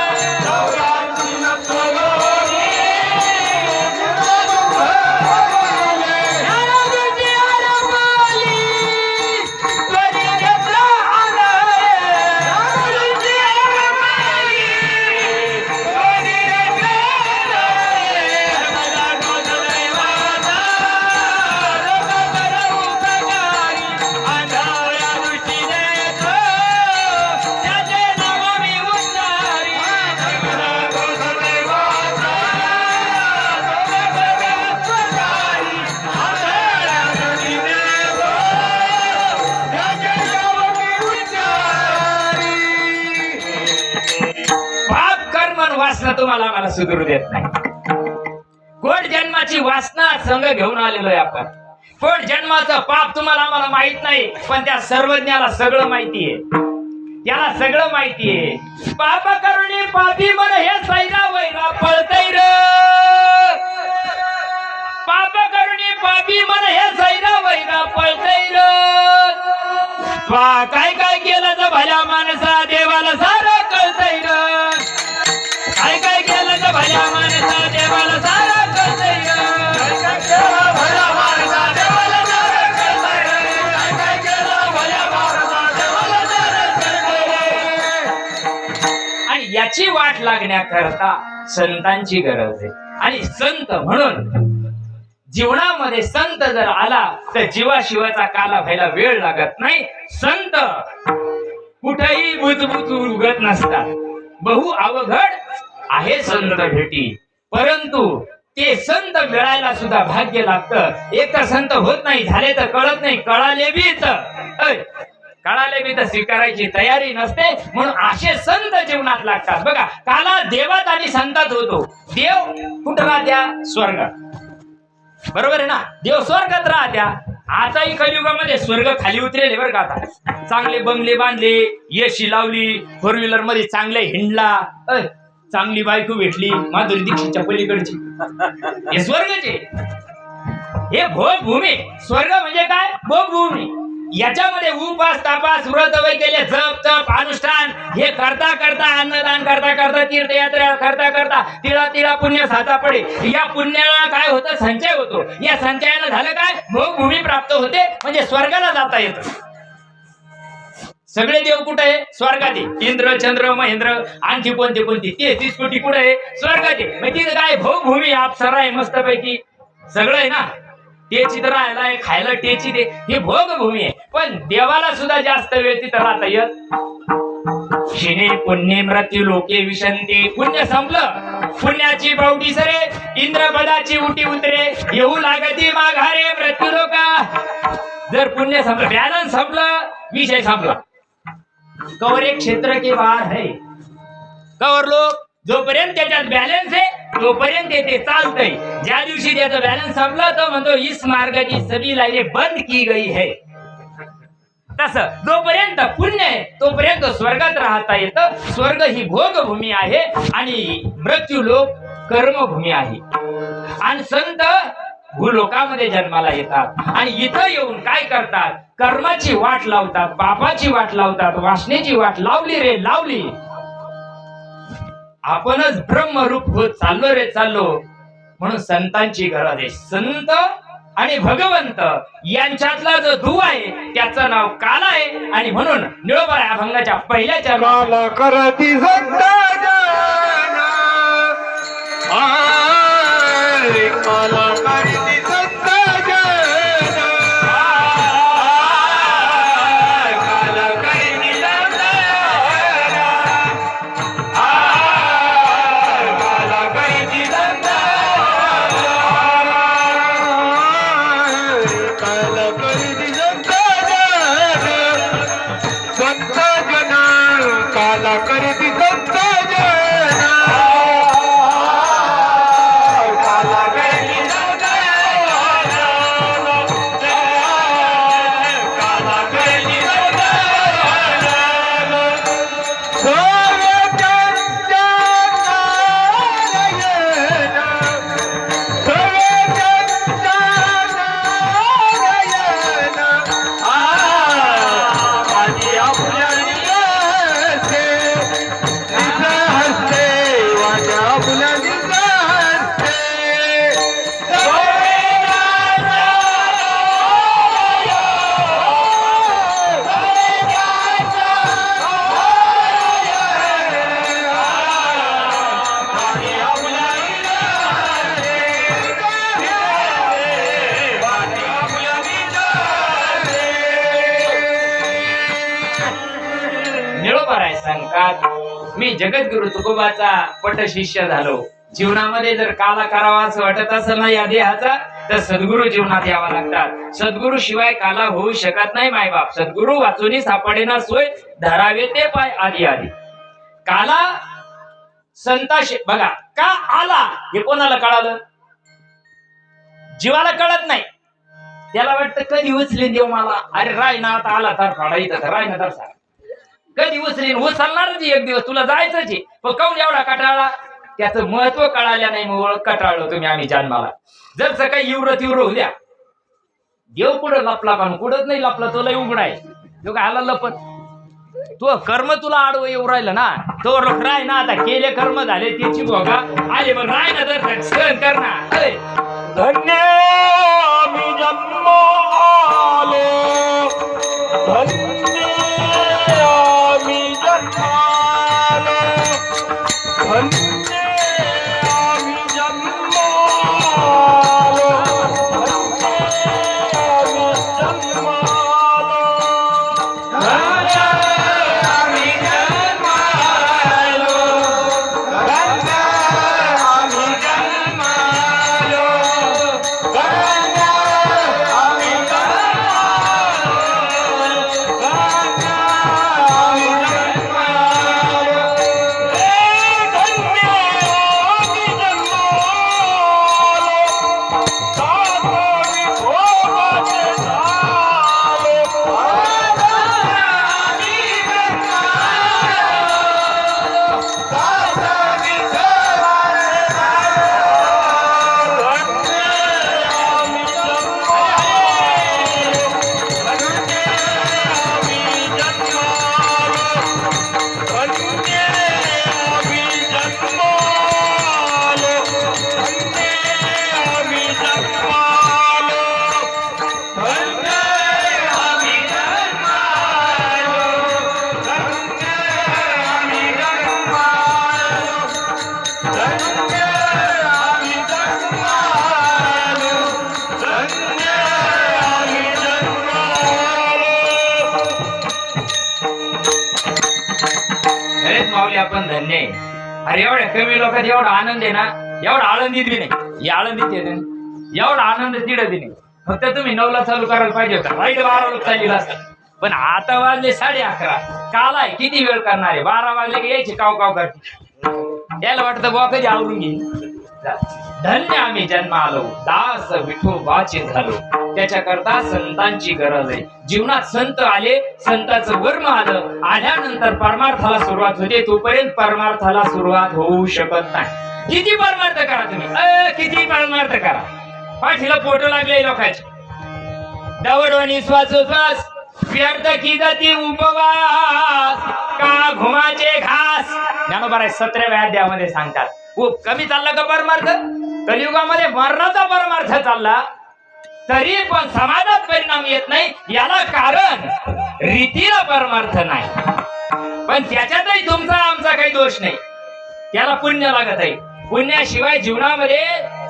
वासना तुम्हाला आम्हाला सुधरू देत नाही. कोट जन्माची वासना संघ घेऊन आलेलो आहे आपण. कोट जन्माचं पाप तुम्हाला आम्हाला माहित नाही, पण त्या सर्वज्ञाला सगळं माहितीये, त्याला सगळं माहितीये. पाप करुणी पापी मन हे सैरा वैरा पळतय र. पाप करुणी पापी मन हे सैरा वैरा पळतैर काय काय केलं तर भल्या माणसा देवाला सारं कळतैर काय काय केलं तर भल्या माणसा देवाला सारं कळतैर भल्या माणसा देवाला सारं कळतैर काय काय केलं भल्या माणसा देवाला सारं कळतैर आणि याची वाट लागण्याकरता संतांची गरज आहे आणि संत म्हणून जीवनामध्ये संत जर आला तर जीवाशिवाचा काला व्हायला वेळ लागत नाही संत कुठेही बुजबुज उगत नसतात बहु अवघड आहे संत भेटी परंतु ते संत मिळायला सुद्धा भाग्य लागतं एक तर संत होत नाही झाले तर कळत नाही कळाले बी तर स्वीकारायची तयारी नसते म्हणून असे संत जीवनात लागतात बघा काला देवात आणि संतात होतो देव कुठं राहत्या स्वर्गात बरोबर आहे ना देव स्वर्गात राहत्या आताही कलियुगामध्ये स्वर्ग खाली उतरेले बरं का आता चांगले बंगले बांधले एसी लावली 4 व्हीलर मध्ये चांगले हिंडला चांगली बायको भेटली माधुरी दीक्षितच्या पलीकडची हे स्वर्गचे हे भोगभूमी स्वर्ग म्हणजे काय भोगभूमी याच्यामध्ये उपास तापास व्रत केले जप तप अनुष्ठान हे करता करता अन्नदान करता करता तीर्थयात्रा करता करता तिळा पुण्य साचा पडे या पुण्याला काय होतं संचय होतो या संचयानं झालं काय भोगभूमी प्राप्त होते म्हणजे स्वर्गाला जाता येतं सगळे देव कुठे आहे स्वर्गात इंद्र चंद्र महेंद्र आणखी कोणते 33 कोटी कुठे आहे स्वर्गात मग तिथं काय भोगभूमी अप्सरा आहे मस्तपैकी सगळं आहे ना टेची तर राहायला खायला टेची दे ही भोगभूमी आहे पण देवाला सुद्धा जास्त वेळ तिथं राहता येत शिने पुण्य मृत्यू लोके विशंती पुण्य संपलं पुण्याची बावडी सरे इंद्रपदाची उटी उतरे येऊ लागती माघारे मृत्यू लोका जर पुण्य संपलं बॅलन्स संपलं विषय संपला कवर एक क्षेत्र के बाहर है कवर लोक जोपर्यंत त्याच्यात बॅलन्स आहे तोपर्यंत ते चालतंय ज्या दिवशी त्याचा बॅलन्स संपला तो म्हणतो इस मार्ग की सभी लाईने बंद की गई है तसं जोपर्यंत पुण्य आहे तोपर्यंत स्वर्गात राहता येतं स्वर्ग ही भोगभूमी आहे आणि मृत्यू लोक कर्मभूमी आहे आणि संत भूलोकामध्ये जन्माला येतात आणि इथं येऊन काय करतात कर्माची वाट लावतात पापाची वाट लावतात वासनेची वाट लावली रे लावली आपणच ब्रह्मरूप होत चाललो रे चाललो म्हणून संतांची गरज आहे संत आणि भगवंत यांच्यातला जो दुवा आहे त्याचं नाव काला आहे आणि म्हणून निळोबा या अभंगाच्या पहिल्या काला करती संत जन काला करती संत जन काला करती संत काला करती संत काला करती संत जन काला करती संत जन काला करती संत काला करती संत मी जगद्गुरु तुकोबाचा पट शिष्य झालो जीवनामध्ये जर काला करावा असं वाटत असेल ना या देहाचा तर सद्गुरु जीवनात यावा लागतात सद्गुरु शिवाय काला होऊ शकत नाही मायबाप सद्गुरु वाचूनी सापडेना सोय धरावे ते पाय आधी आधी काला संताशी बघा का आला हे कोणाला कळालं जीवाला कळत नाही त्याला वाटतं कधी उचले देव मला अरे राय ना आता आला तर फाडा इथं राय ना तर कधी उचलेन उचलणारच एक दिवस तुला जायचंच आहे पण काऊन एवढा कटाळा त्याचं महत्व कळालं नाही मग कटाळलो तुम्ही आम्ही जन्माला. जर सकाळी तीव्र होऊ द्या. देव कुठं लपला पण कुठंच नाही लपला, तो लय उघडा आहे. तो काय आला लपत, तो कर्म तुला आडवं येऊ राहिलं ना, तो राय ना. आता केले कर्म झाले त्याची भोगा आले, मग राय ना तर सहन कर ना. अरे धन्य आम्ही जन्म आलो, धन्य आम्ही जन्म आलो, धन्य आम्ही जन्म आलो, धन्य आम्ही जन्म आलो, धन्य आम्ही जन्म आलो, धन्य आम्ही जन्म आलो, धन्य आम्ही जन्म आलो, धन्य आम्ही जन्म आलो, धन्य आम्ही जन्म आलो, सातो विठोबाचे झालो, धन्य आम्ही जन्म आलो, सातो विठोबाचे झालो, धन्य आम्ही जन्म आलो, धन्य आम्ही जन्म आलो, धन्य आम्ही जन्म आलो, धन्य आम्ही जन्म आलो, धन्य आम्ही जन्म आलो, धन्य आम्ही जन्म आलो, धन्य आम्ही जन्म आलो, धन्य आम्ही जन्म आलो. खरेच माऊली आपण धन्य आहे. अरे एवढ्या कमी लोकांत एवढा आनंद आहे ना, एवढा आनंदीत बी नाही. हे आनंदीत येते ना, एवढा आनंद तिडत बी नाही. फक्त तुम्ही 9ला चालू करायला पाहिजे होता, राईट 12 चाललेला असता. पण आता वाजले 11:30. काल आहे किती वेळ करणार आहे? 12 वाजले की यायचे काव काव करते. याला वाटतं बुवा कधी आवरून घेईन. धन्य आम्ही जन्म आलो, दास विठोबाचे झालो. त्याच्याकरता संतांची गरज आहे. जीवनात संत आले, संताचं वर्म आलं, आल्यानंतर परमार्थाला सुरुवात होते. तोपर्यंत परमार्थाला सुरुवात होऊ शकत नाही. किती परमार्थ करा तुम्ही, किती परमार्थ करा, पाठीला फोटो लागले लोकांचे. दवडवणी श्वासोश्वास व्यर्थ की जाती उपवास, का घुमाचे घास. ज्ञानोबा 17व्या अध्यायामध्ये सांगतात. खूप कमी चालला का परमार्थ? कलियुगामध्ये मरणाचा परमार्थ चालला तरी पण समाजात परिणाम येत नाही. याला कारण रीतीला परमार्थ नाही. पण त्याच्यातही तुमचा आमचा काही दोष नाही. त्याला पुण्य लागत आहे. पुण्याशिवाय जीवनामध्ये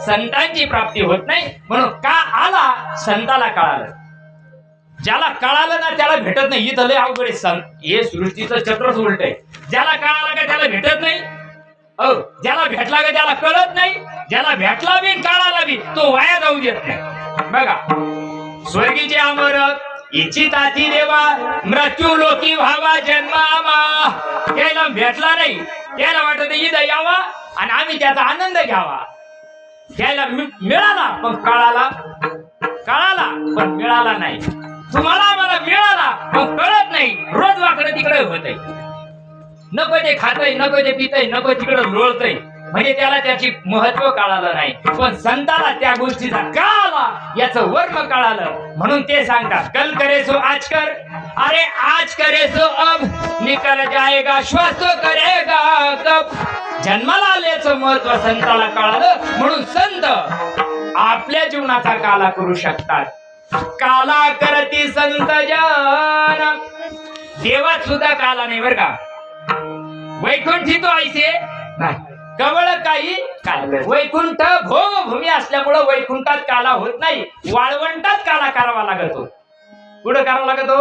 संतांची प्राप्ती होत नाही. म्हणून का आला? संताला कळालं. ज्याला कळालं ना त्याला भेटत नाही. इथं लय अवघड आहे. हे सृष्टीचं चक्रच उलट आहे. ज्याला कळालं का त्याला भेटत नाही. ज्याला भेटला का त्याला कळत नाही. ज्याला भेटला बी कळाला बी तो वाया जाऊ देत नाही. बघा, स्वर्गीचे अमरत इच्छिताती देवा, मृत्यू लोकी व्हावा जन्मामा. त्याला भेटला नाही, त्याला वाटत इथं यावा आणि आम्ही त्याचा आनंद घ्यावा. त्याला मिळाला पण कळाला पण मिळाला नाही. तुम्हाला आम्हाला मिळाला पण कळत नाही. रोज वाकडं तिकडे होत आहे. नको ते खातय, नको ते पितय, नको तिकडे लोळतय. म्हणजे त्याला त्याची महत्व कळालं नाही. पण संताला त्या गोष्टीचा कळाला, याचं वर्म कळालं. म्हणून ते सांगतात, कल करे सो आज कर, अरे आज करे सो अब, निकल जाएगा श्वास तो करेगा कब. जन्माला आल्याचं महत्व संताला कळालं. म्हणून संत आपल्या जीवनाचा काला करू शकतात. काला करती संत जन. देवात सुद्धा काला नाही बर का. वैकुंठी तो ऐसे नाही, कवळ काही काल. वैकुंठ भोगभूमी असल्यामुळं वैकुंठात काला होत नाही. वाळवंटात काला करावा लागतो. कुठं करावा लागतो?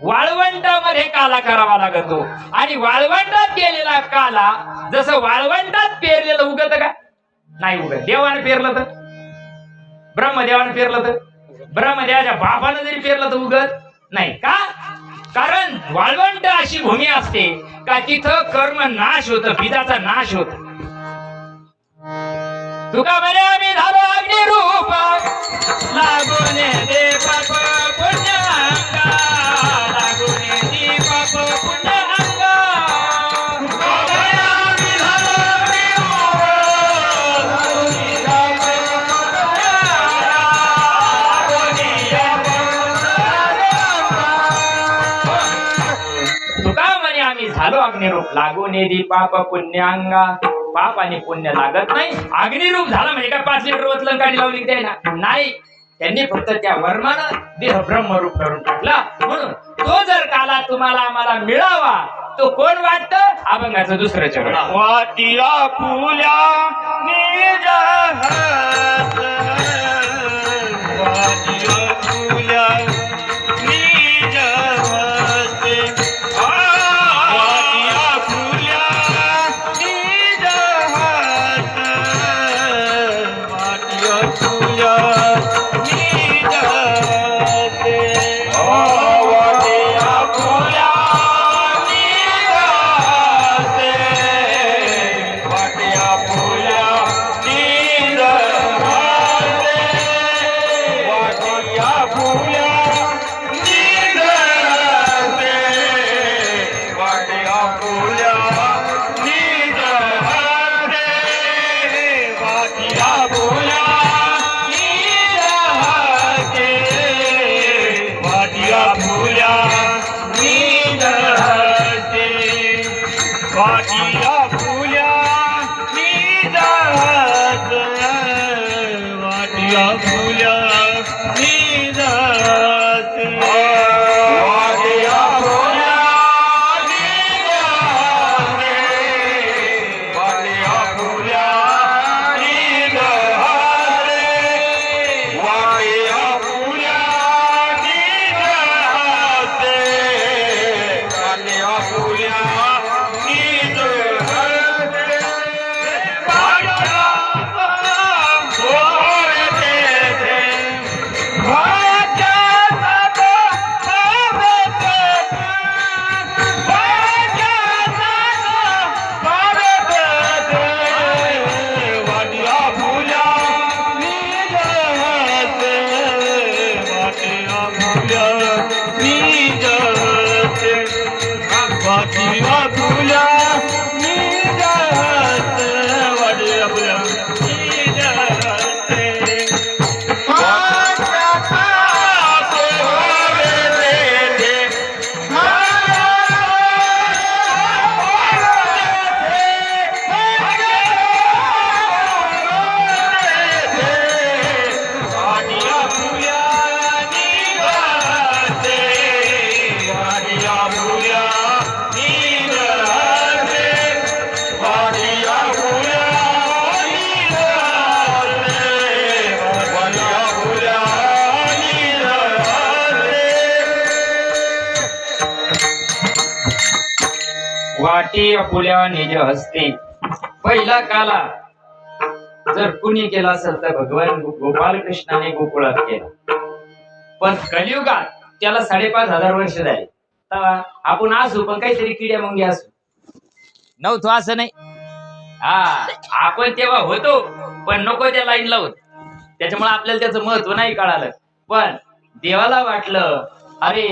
वाळवंटामध्ये काला करावा लागतो. आणि वाळवंटात केलेला काला जसं वाळवंटात पेरलेलं उगत का? नाही उगत. देवाने पेरलं तर, ब्रह्मदेवाने पेरलं तर, ब्रह्मदेवाच्या बापानं जरी पेरलं तर उगत नाही का? कारण वाळवंट अशी भूमी असते का तिथं कर्म नाश होत, पिदाचा नाश होत. तुका म्हणे आम्ही झालो अग्निरूप, लागून दे पाप पुण्य अंगा, लागून दे पाप पुण्य अंगा. तुका म्हणे आम्ही झालो अग्निरूप, झालो अग्निरूप लागून येदी पाप पुण्यांगा पाप आणि पुण्य लागत नाही. अग्निरूप झाला म्हणजे काय 5 लिटर वतलं गाडी लावली त्याला नाही. त्यांनी फक्त त्या वर्मानं देह ब्रह्मरूप करून टाकला. म्हणून तो जर काला तुम्हाला आम्हाला मिळावा तो कोण वाटत अभंगाचं दुसरं चरण वाटिया फुल्या निज हात वाटिया फुल्या निज हस्ते वाटिया फुल्या निज हात वाटिया फुल्या निज हस्ते वाटिया फुल्या वाटिया फुल्या निजात वाटिया फुल्या निजात वाटिया फुल्या निजात वाटिया फुल्या निजात वाटिया फुल्या निजात वाटिया फुल्या वाटिया फुल्या निजात वाटिया फुल्या निजात वाटी फुल्या निज हस्ते. पहिला काला जर कुणी केला असेल तर भगवान गोपाल कृष्णाने गोकुळात केला. पण कलियुगात त्याला 5,500 वर्ष झाले. तेव्हा आपण असू पण काहीतरी किड्या मुंग्या असू नव्हतो असं नाही. हा आपण तेव्हा होतो पण नको त्या लाईन लावत. त्याच्यामुळे आपल्याला त्याचं महत्व नाही कळालं. पण देवाला वाटलं अरे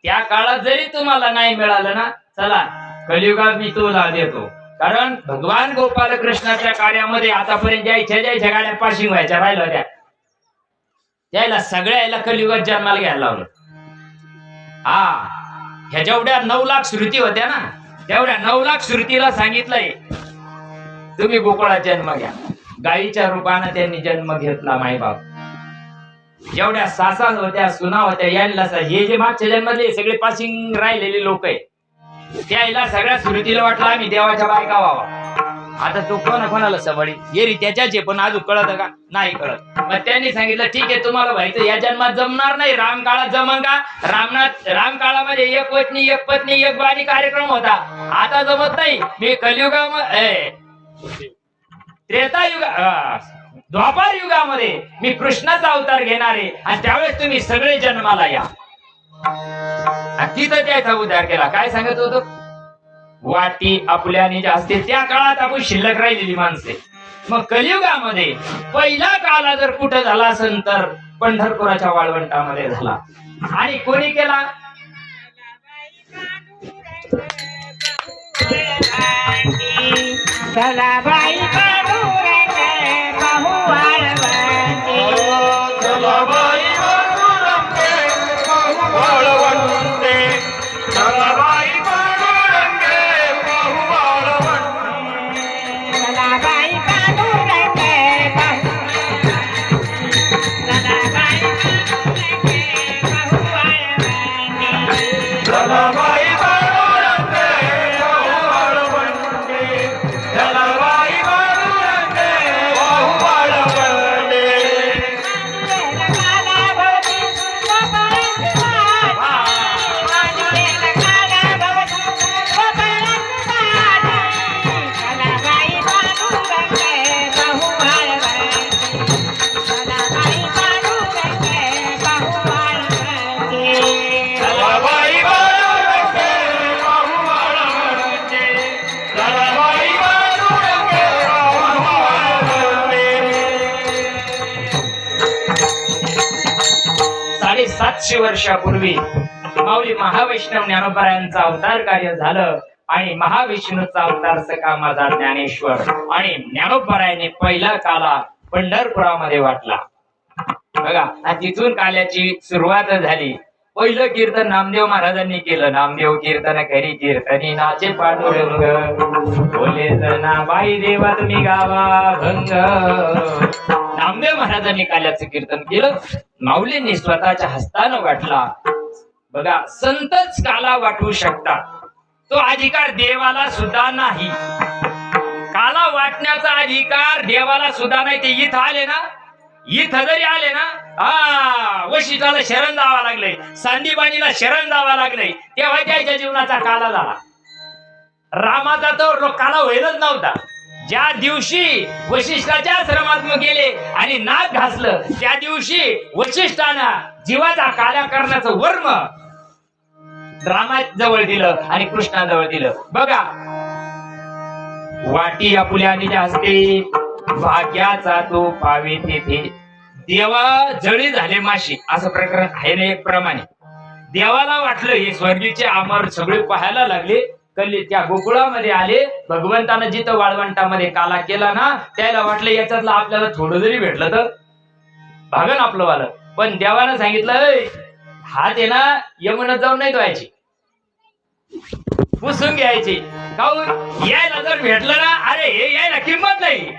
त्या काळात जरी तुम्हाला नाही मिळालं ना चला कलियुगात मी तुला देतो. कारण भगवान गोपाल कृष्णाच्या कार्यामध्ये आतापर्यंत ज्याच्या गाड्या पासिंग व्हायच्या राहिल्या होत्या त्याला सगळ्याला कलियुगात जन्माला घ्यायला लावलं. हा ह्या जेवढ्या 9 लाख श्रुती होत्या ना तेवढ्या 9 लाख श्रुतीला सांगितलंय तुम्ही गोकुळात जन्म घ्या. गायीच्या रूपानं त्यांनी जन्म घेतला मायबाप. जेवढ्या सासा होत्या सुना होत्या यांना हे जे मागच्या जन्मातले सगळे पासिंग राहिलेले लोक आहे त्याला सगळ्या सुरुतीला वाटलं आम्ही देवाच्या बायका व्हावा. आता तो कोणाला सवडी येरी त्याच्याचे पण अजून कळत का नाही कळत. मग त्यांनी सांगितलं ठीक आहे तुम्हाला व्हायचं या जन्मात जमणार नाही. राम काळात जमन का? राम काळामध्ये एक पत्नी एक बाणी कार्यक्रम होता. आता जमत नाही. मी कलियुगामध्ये त्रेतायुगा द्वापार युगामध्ये मी कृष्णाचा अवतार घेणार आहे आणि त्यावेळेस तुम्ही सगळे जन्माला या. तिथं त्याचा उद्धार केला. काय सांगत होतो? वाटी आपल्याने जास्त त्या काळात आपण शिल्लक राहिलेली माणसे. मग कलियुगामध्ये पहिला काला जर कुठं झाला असेल तर पंढरपुराच्या वाळवंटामध्ये झाला. आणि कोणी केला? सलाबाई वाळवंटे 500 वर्षापूर्वी माऊली महावैष्णव ज्ञानोबरायांचं अवतार कार्य झालं आणि महाविष्णूचा अवतार सखा माझा ज्ञानेश्वर आणि ज्ञानोबरायाने पहिला काला पंढरपुरामध्ये वाटला बघा. आणि तिथून काल्याची सुरुवात झाली. पहिलं कीर्तन नामदेव महाराजांनी केलं. नामदेव कीर्तन करी कीर्तनी नाचे पांडुरंग बोले जना बाई देवा तुम्ही गावा भंग. नामदेव महाराजांनी काल्याचं कीर्तन केलं. माऊलींनी स्वतःच्या हस्तानं वाटला. बघा संतच काला वाटू शकतात. तो अधिकार देवाला सुद्धा नाही. काला वाटण्याचा अधिकार देवाला सुद्धा नाही. ते इथं आले ना, इथं जरी आले ना, वशिष्ठाला शरण जावं लागलंय, सांदीबाणीला शरण जावं लागलंय, तेव्हा त्याच्या जीवनाचा काला झाला. रामाचा तर काला व्हायलाच नव्हता. ज्या दिवशी वशिष्ठाच्या आश्रमात गेले आणि नाक घासलं त्या दिवशी वशिष्ठानं जीवाचा काला करण्याचं वर्म रामाजवळ दिलं आणि कृष्णाजवळ दिलं. बघा वाटी आपुल्याने हस्ते भाग्याचा तो पावे तेथे देवा जळी झाले माशी असं प्रकरण आहे ना. एक प्रमाणे देवाला वाटलं हे स्वर्गीचे अमर सगळे पाहायला लागले. कल्ली त्या गोकुळामध्ये आले. भगवंतानं जिथं वाळवंटामध्ये काला केला ना त्याला वाटलं याच्यातलं आपल्याला थोडं जरी भेटलं तर भागन आपलं वालं. पण देवानं सांगितलं हात आहे ना यमुनात जाऊन नाही धुवायची, पुसून घ्यायची. काहून यायला जर भेटलं ना, अरे हे यायला किंमत नाही.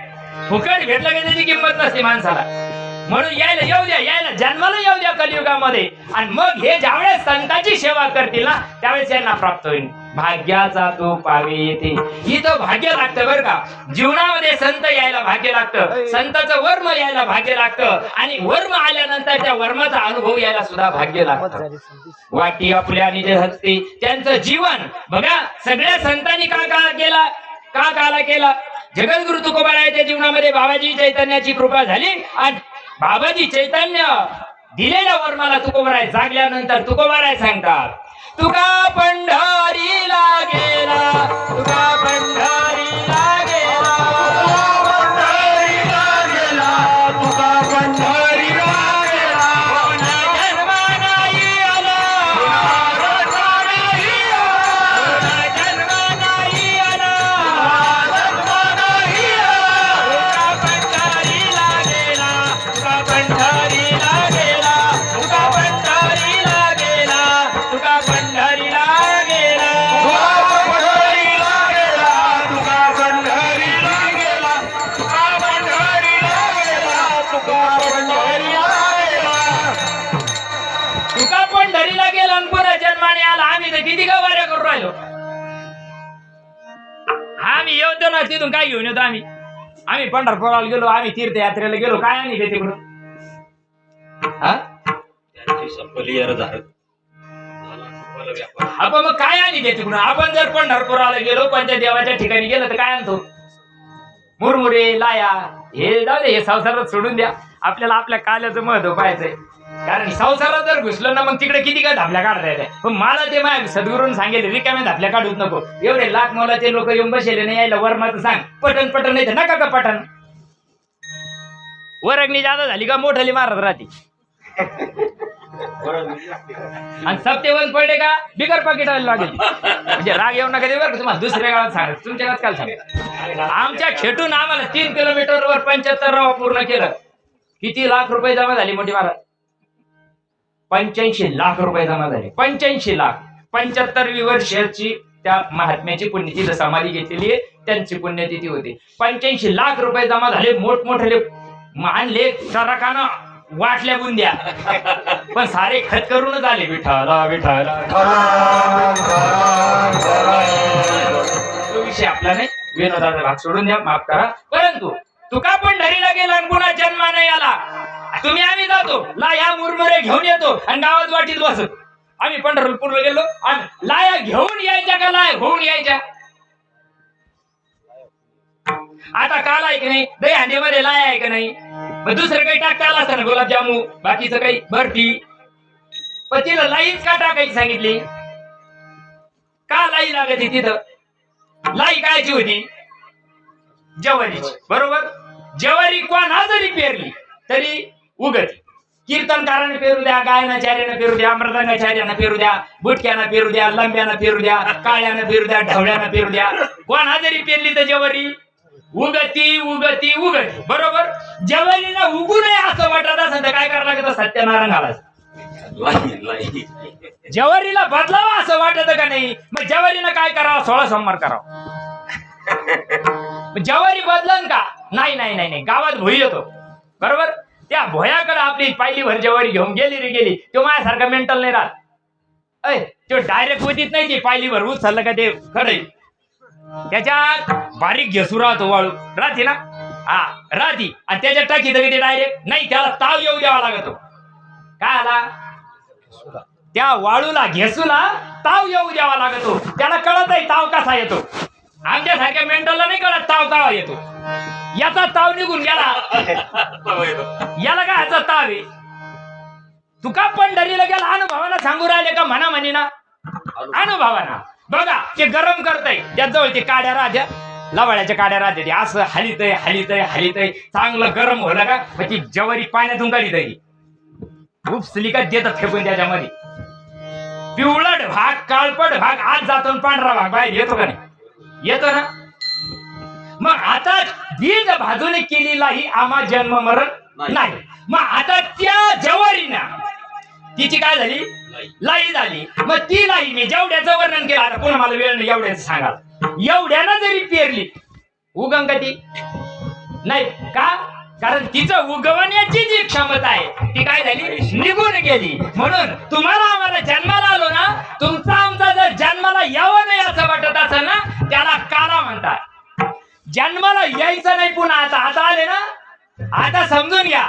फुकट भेटलं की त्याची किंमत नसते माणसाला. म्हणून यायला येऊ द्या, यायला जन्माला येऊ द्या कलियुगामध्ये. आणि मग हे ज्यावेळेस संतांची सेवा करतील ना त्यावेळेस यांना प्राप्त होईल. भाग्याचा तो पावे येते. इथं भाग्य लागतं बरं का. जीवनामध्ये संत यायला भाग्य लागतं, संताचं वर्म यायला भाग्य लागतं आणि वर्म आल्यानंतर त्या वर्माचा अनुभव यायला सुद्धा भाग्य लागतं. वाटी आपल्याने जे हसते त्यांचं जीवन बघा. सगळ्या संतांनी का काला केला. जगद्गुरु तुकोबारायाच्या जीवनामध्ये बाबाजी चैतन्याची कृपा झाली आणि बाबाजी चैतन्य दिलेल्या वर्माला तुकोबाराय जागल्यानंतर तुकोबाराय सांगतात तुका पंढरीला गेला, तुका पंढरीला गेला, पंढरीला गेला, तुका पंढरीला गेला. जन्म नाही आला, जन्म नाही आला, जन्म नाही आला. तुका पंढरीला गेला, तुका पंढरीला गेला, तुका पंढरीला गेला, तुका पंढरीला गेला. तुका पंढरीला गेला, तुका पंढरीला गेला, तुका पंढरीला गेला. तुका पंढरीला गेला आणि पुन्हा जन्माने आला. आम्ही तर किती गवाऱ्या करून राहिलो. आम्ही येतो ना तिथून काय घेऊन येतो आम्ही पंढरपुराला गेलो, आम्ही तीर्थयात्रेला गेलो, काय आणि ते तिकडून आपण मग काय आणि ते तिकडून. आपण जर पंढरपुराला गेलो कोणत्या देवाच्या ठिकाणी गेलो तर काय आणतो. मुरमुरे लाया हे जाऊ दे, हे संसारात सोडून द्या. आपल्याला आपल्या काल्याचं महत्व पाहायचंय. कारण संसारात जर घुसलं ना मग तिकडे किती काय धापल्या काढता येते. पण मला ते माझ्या सद्गुरूंनी सांगेल रिकाम्या धापल्या काढूच नको. एवढे लाख मोलाचे लोक येऊन बसले नाही यायला वर्माचं सांग पटन पटन नाही तर नका का पटन. वरगणी जादा झाली का मोठली मारत राहते आणि सप्तेवन पडले का बिगर पाकिट लागेल. म्हणजे राग येऊ नका बरं तुम्हाला दुसऱ्या गावात सांग, तुमच्या गावात काल सांग. आमच्या खेटून आम्हाला 3 किलोमीटरवर 75 राव पूर्ण केलं. किती लाख रुपये जमा झाले मोठी महाराज. 85 लाख रुपये जमा झाले. 85 लाख. 75वी वर्षाची त्या महात्म्याची पुण्यतिथी समाधी घेतलेली आहे, त्यांची पुण्यतिथी होती. 85 लाख रुपये जमा झाले. मोठमोठे मानले चरकानं वाटल्या बुंद्या पण सारे खत करूनच आले. विठाला विठाला तो विषय आपला नाही. विनोदाचा भाग सोडून द्या, माफ करा. परंतु तुका पंढरीला गेला आणि पुन्हा जन्मा नाही आला. तुम्ही आम्ही जातो लाया मुरमुरे घेऊन येतो आणि गावात वाटीत बसत. आम्ही पंढरपूरला गेलो आणि लाया घेऊन यायच्या का लाया होऊन यायच्या. आता काल आहे की नाही, दही हंडीमध्ये लाया आहे का नाही. मग दुसरं काही टाकता आला असतं ना, गुलाबजामू बाकीचं काही बर्फी. पण तिला लाईच का टाकायची सांगितली. का लाई लागत तिथं. लाई कायची होती ज्वारीची. बरोबर. ज्वारी कोणा जरी पेरली तरी उगती. कीर्तनकाराने पेरू द्या, गायनाचार्यानं पेरू द्या, मृदंगाचार्यानं पेरू द्या, बुटक्यानं पेरू द्या, लंब्यानं पेरू द्या, काळ्यानं पेरू द्या, ढवळ्यानं पेरू द्या, कोणा जरी पेरली तर जवारी उगती उगती उगती. बरोबर. जवारीला उगू नये असं वाटत असेल तर काय करावं लागतं? सत्यनारायण घालायचं. जवारीला बदलावा असं वाटत का नाही? मग जवारीनं काय करावं? 16 सोमवार करावं. जवारी बदलन का? नाही नाही नाही नाही, गावात भोई येतो. बरोबर. त्या भोयाकडे आपली पायली भर जवारी घेऊन गेली रे गेली. तो माझ्यासारखा मेंटल नाही राहत. तो डायरेक्ट होतीच नाही ती पायली भर उचललं का ते खरंय. त्याच्यात बारीक घेसू राहतो, वाळू राहते ना, हा राहती, आणि त्याच्यात टाकी तर ते डायरेक्ट नाही, त्याला ताव येऊ द्यावा लागतो. काय आला? त्या वाळूला घेसूला ताव येऊ द्यावा लागतो. त्याला कळत नाही ताव कसा येतो. आमच्यासारख्या मेंटलला नाही कळत ताव का येतो. याचा ताव निघून गेला, याला काय ह्याचा ताव आहे? तुका पंढरीला गेला अनुभवाना सांगू राहिले का? म्हणा म्हणी ना, अनुभवाना. बघा ते गरम करताय, त्याजवळ ते काड्या राहत्या, लवाळ्याच्या काड्या राहते, असं हलितय हलितय हलितय, चांगलं गरम होलं का मग ती जवारी पाण्यातून काढीत आहे. उपसली का देतात फेकून त्याच्यामध्ये. पिवळट भाग, काळपट भाग आत जातो, पांढरा भाग बाहेर येतो का नाही? येतो ना. मग आता बीज भाजून केलेलाही आम्हा जन्म मरण नाही. मग आता त्या जवारीना तिची काय झाली? लाई झाली. मग ती लाई मी जेवढ्याचं वर्णन केलं, आता पुन्हा मला वेळ नाही एवढ्याच सांगा. एवढ्यानं जरी पेरली उगम का ती नाही का? कारण तिचं उगवण्याची जी क्षमता आहे ती काय झाली? निघून गेली. म्हणून तुम्हाला आम्हाला जन्माला आलो ना, तुमचा आमचा जर जन्माला यावं नाही असं वाटत असेल ना, त्याला काला म्हणतात. जन्माला यायचं नाही पुन्हा. आता आले ना, आता समजून घ्या.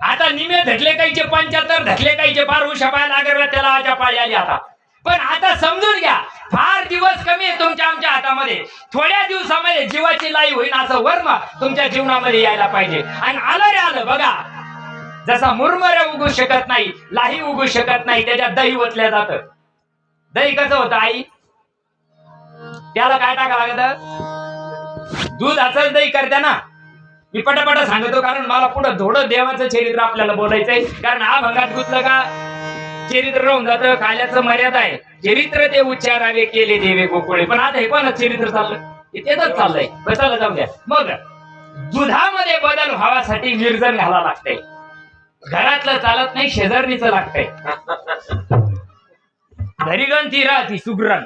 आता निमे धटले काहीचे 75, धटले काहीचे 12 शपायला लागला, त्याला आजा पाळी आली. आता पण आता समजून घ्या, फार दिवस कमी आहे तुमच्या आमच्या हातामध्ये. थोड्या दिवसामध्ये जीवाची लाई होईल असं वर्म तुमच्या जीवनामध्ये यायला पाहिजे. आणि आलं रे आलं. बघा, जसा मुरमऱ्या उगू शकत नाही, लाही उगू शकत नाही, त्याच्यात दही ओतल्या जातं. दही कसं होतं आई? त्याला काय टाका लागत? दूध असंच दही करते ना. मी पटापटा सांगतो कारण मला पुढं थोडं देवाचं चरित्र आपल्याला बोलायचंय. कारण हा भंगात गुतलं का चरित्र राहून जातं. काल्याचं मर्यादा आहे. चरित्र ते उच्चारावे केले देवे गोकुळे. पण आता हे कोणाच चरित्र चाललं? तेच चाललंय. बसायला जाऊ द्या. मग दुधामध्ये बदल व्हावासाठी विरजण घाला लागतंय. घरातलं चालत नाही, शेजारणीचं लागतंय. धरीगण ती राहती सुगरण,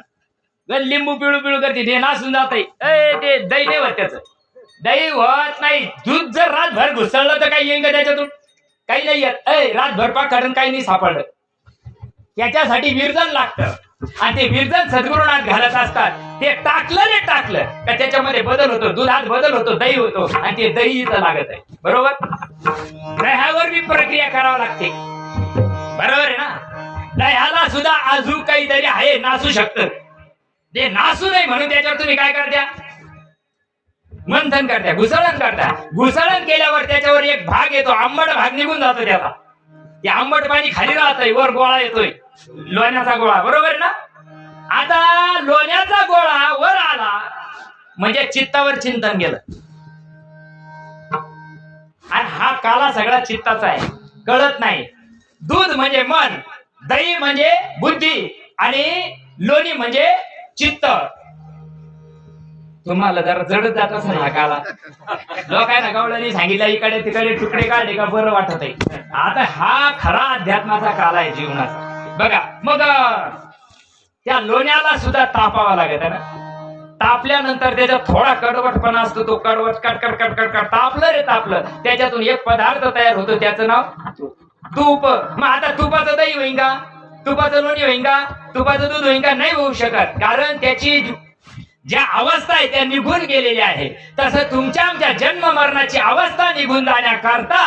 गण लिंबू पिळू पिळू करते, ते नासून जाते. ते दही नाही होत, त्याचं दही होत नाही. दूध जर रातभर घुसळलं तर काही येईन का त्याच्यातून? काही नाही येत. रातभर पाकडून काही नाही सापडलं. त्याच्यासाठी विरजण लागतं. आणि ते विरजण सद्गुरुनाथ घालत असतात. ते टाकलं का त्याच्यामध्ये बदल होतो, दुधात बदल होतो, दही होतो, आणि ते दही इथं लागत आहे. बरोबर. दह्यावर बी प्रक्रिया करावी लागते. बरोबर आहे ना. दह्याला सुद्धा अजून काहीतरी आहे, नासू शकतं. ते नासू नाही म्हणून त्याच्यावर तुम्ही काय करत्या? मंथन करत्या, घुसळण करता. घुसळण केल्यावर त्याच्यावर एक भाग येतो, आंबट भाग निघून जातो त्याचा. ते आंबट पाणी खाली राहतंय, वर गोळा येतोय, लोण्याचा गोळा. बरोबर ना. आता लोण्याचा गोळा वर आला म्हणजे चित्तावर चिंतन गेलं. आणि हा काला सगळा चित्ताचा आहे, कळत नाही. दूध म्हणजे मन, दही म्हणजे बुद्धी, आणि लोणी म्हणजे चित्त. तुम्हाला जरा जडत जात असं ना काला. लोकांना गवळणी सांगितलं इकडे तिकडे तुकडे काढले का बरं वाटत आहे. आता हा खरा अध्यात्माचा काल आहे जीवनाचा. बघा, मग त्या लोण्याला सुद्धा तापावा लागत आहे ना. तापल्यानंतर त्याच्यात थोडा कडवटपणा असतो. तो कडवट कटकट कटकट कट तापलं रे तापलं, त्याच्यातून एक पदार्थ तयार होतो, त्याचं नाव तूप. मग आता तुपाचं दही होईन का? तुपाचं लोणी होईन का? तुपाचं दूध होईन का? नाही होऊ शकत. कारण त्याची ज्या अवस्था आहे त्या निघून गेलेल्या आहे. तसं तुमच्या आमच्या जन्म मरणाची अवस्था निघून जाण्याकरता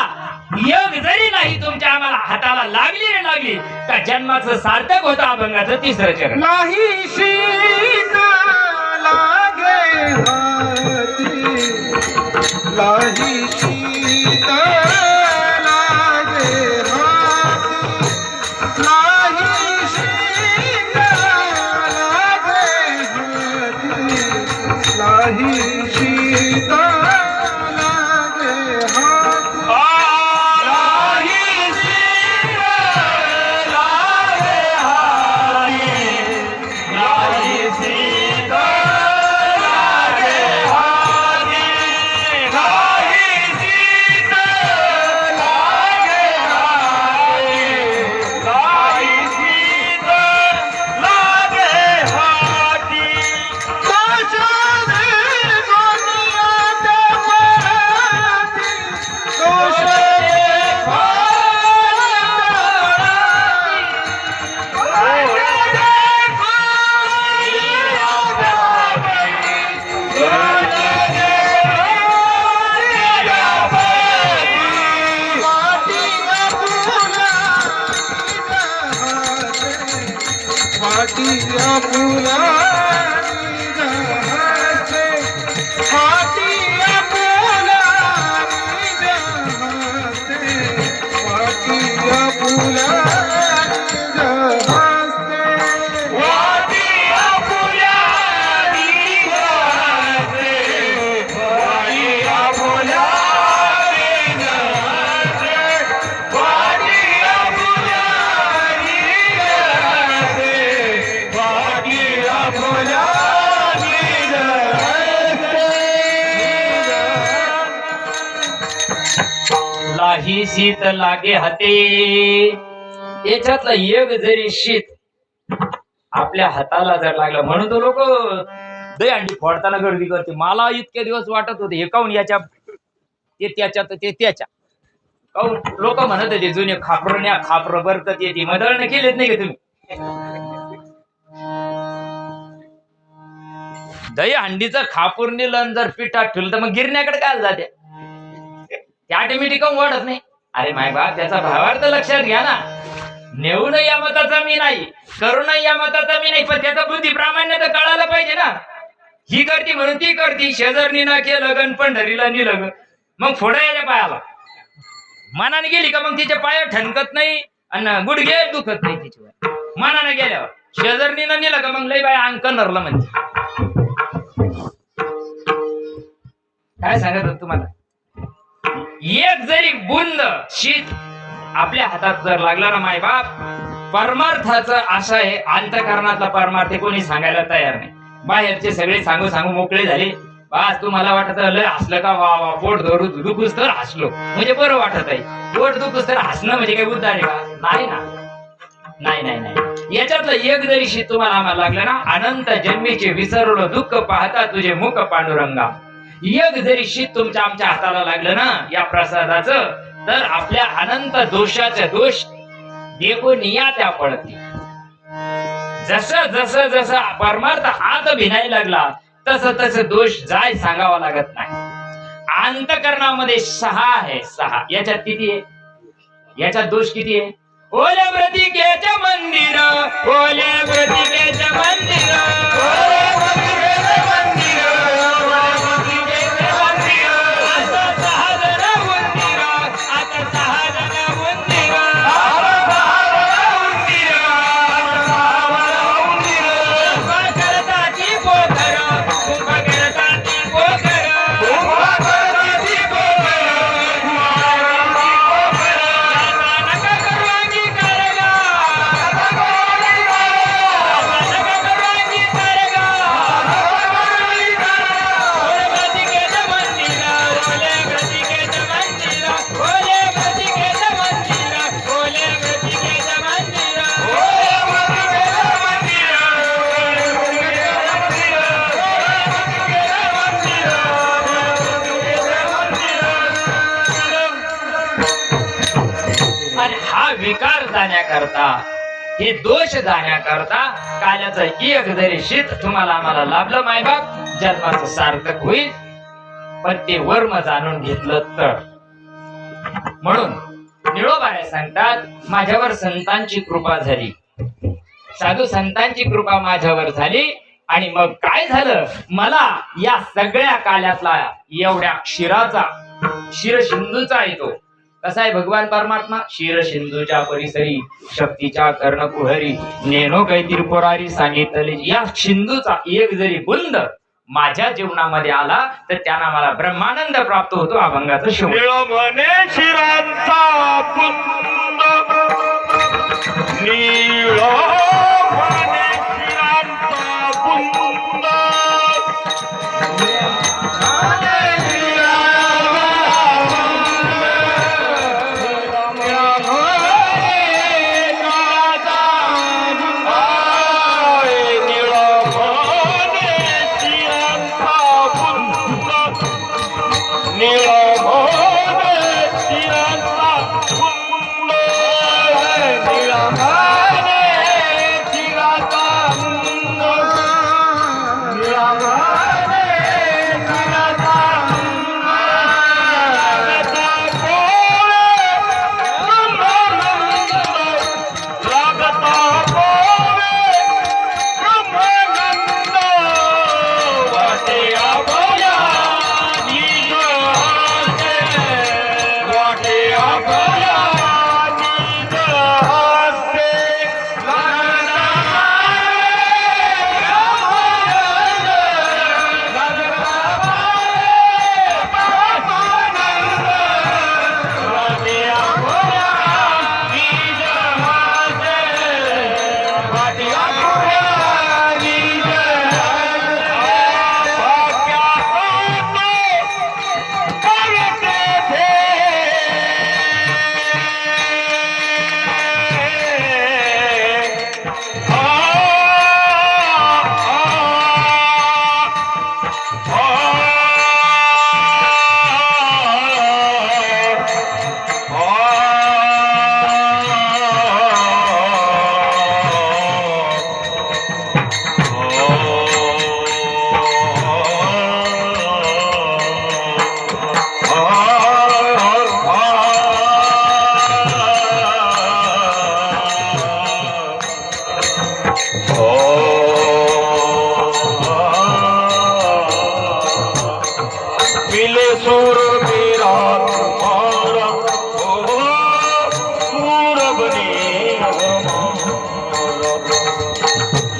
योग जरी नाही तुमच्या आम्हाला हाताला लागली का जन्माचं सार्थक होतं अभंगाचं 3रं चरण. नाही सीता लागे हाती, नाही सीता लागे हाती, नाही सीता लागे हाती, नाही सीता लागे हाती, नाही फाटिया फुलांनी जहासे फाटिया फुलांनी जहासे फाटिया फुलांनी जहासे फाटिया फुलांनी जहासे फाटिया फुलांनी जहासे फाटिया फुलांनी जहासे फाटिया फुलांनी जहासे लाही शीत लागे हाते याच्यातला एक जरी शीत आपल्या हाताला जर लागलं म्हणून तो लोक दहीहंडी फोडताना गर्दी करते. मला इतके दिवस वाटत होते हे काऊन याच्या ते त्याच्यात ते त्याच्या काऊन लोक म्हणत होते जुने खापरण्या खापर बरकत येते मदळणं केलेत नाही का तुम्ही. दहीहंडीचं खापूर नेलं जर पिठात ठेवलं तर मग गिरण्याकडे काय जाते त्या ऑटोमॅटिक वाढत नाही. अरे माय बाप त्याचा भावार्थ लक्षात घ्या ना. नेऊन या मताचा मी नाही करून या मताचा मी नाही पण त्याचा बुद्धी प्रामाण्य तर कळायला पाहिजे ना. ही करती म्हणून ती करती शेजारणीनं केलं गण पंढरीला नेलं ग मग फोडा याच्या पायाला मनाने गेली का मग तिच्या पाया ठणकत नाही आणि गुडघे दुखत नाही तिच्यावर. मनाने गेल्यावर शेजारणीनं नेलं का मग लई बाय अंक नरलं म्हणजे काय सांगत होत तुम्हाला. एक जरी बुंद शीत आपल्या हातात जर लागला ना माय बाप परमार्थाचं असं आहे अंतःकरणातला परमार्थ कोणी सांगायला तयार नाही. बाहेरचे सगळे सांगू सांगू मोकळे झाले बस तुम्हाला वाटत लय हसलं का वा वा पोट धरू दुखूस तर हसलो म्हणजे बरं वाटत आहे. पोट दुखूस तर हसणं म्हणजे काही उद्धार आहे का. नाही ना नाही नाही नाही. याच्यातलं एक जरी शीत तुम्हाला आम्हाला लागलं ना अनंत जन्मीचे विसरलो दुःख पाहता तुझे मुख पांडुरंगा. एक जरी शीत तुमच्या आमच्या हाताला लागलं ना या प्रसादाचं तर आपल्या अनंत दोषाचे दोष देखून या त्या पडतील. जसं जसं जसं परमार्थ हात भिनायला लागला तसं तसं दोष जाय सांगावा लागत नाही. अंतःकरणामध्ये 6 आहे 6 याच्यात किती आहे याच्यात दोष किती आहे. ओल्या व्रतिकेच्या मंदिर ओल्या व्रतिकेच्या मंदिर विकार जाण्याकरता हे दोष जाण्याकरता काल्याचं एक जरी शीत तुम्हाला आम्हाला लाभलं मायबाप जन्माचं सार्थक होईल. पण ते वर्म जाणून घेतलं तर. म्हणून निळोबाने सांगतात माझ्यावर संतांची कृपा झाली साधू संतांची कृपा माझ्यावर झाली आणि मग काय झालं मला या सगळ्या काल्यातला एवढ्या क्षीराचा क्षीरसिंधूचा येतो. कसा आहे भगवान परमात्मा क्षीर सिंधूच्या परिसरी शक्तीच्या कर्णकुहरी नेनो कैतिर पोरारी सांगितले. या सिंधूचा एक जरी बुंद माझ्या जीवनामध्ये आला तर त्यांना मला ब्रह्मानंद प्राप्त होतो. अभंगाचं शिव म्हणे शिरांचा बुंद नीळ म्हणे शिरांचा बुंद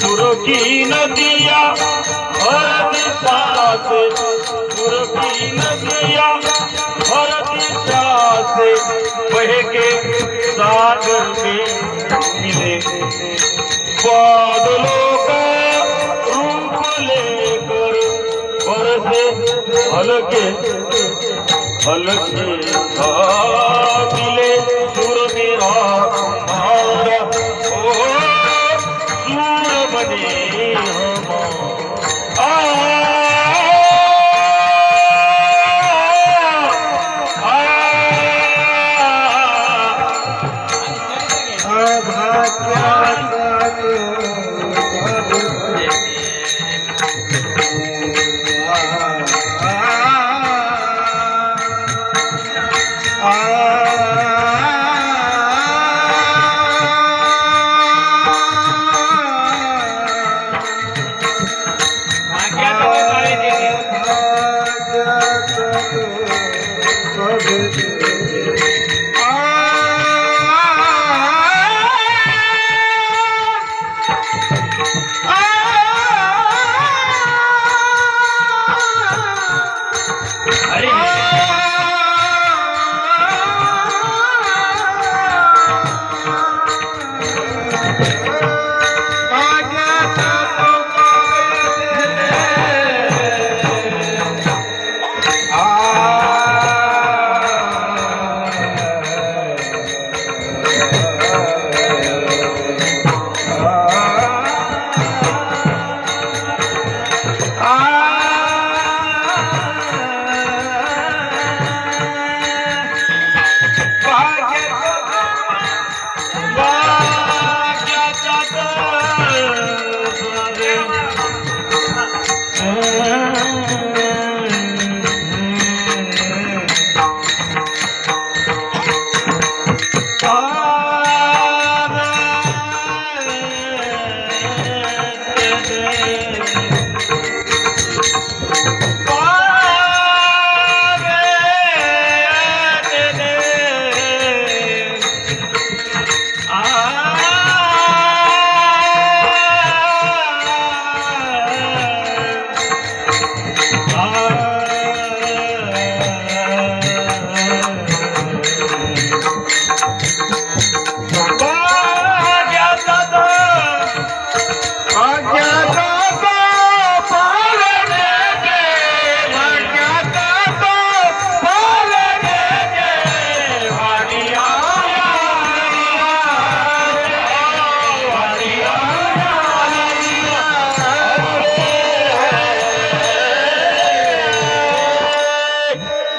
सुरकी नदिया भरती सासे सुरकी नदिया भरती सासे बह के सागर में मिले बादलों का रूप लेकर बरसे हल्के हल्के मिले सुर मेरा हमारा ओ सूर बने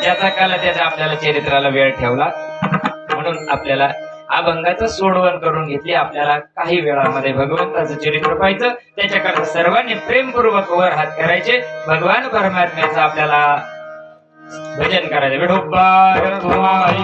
ज्याचा काला त्याचा आपल्याला चरित्राला वेळ ठेवला म्हणून आपल्याला अभंगाचं सोडवण करून घेतली. आपल्याला काही वेळामध्ये भगवंताचं चरित्र पाहायचं, त्याच्याकरता सर्वांनी प्रेमपूर्वक वर हात करायचे, भगवान परमात्म्याचं आपल्याला भजन करायचं. विठोबार तुम्हारी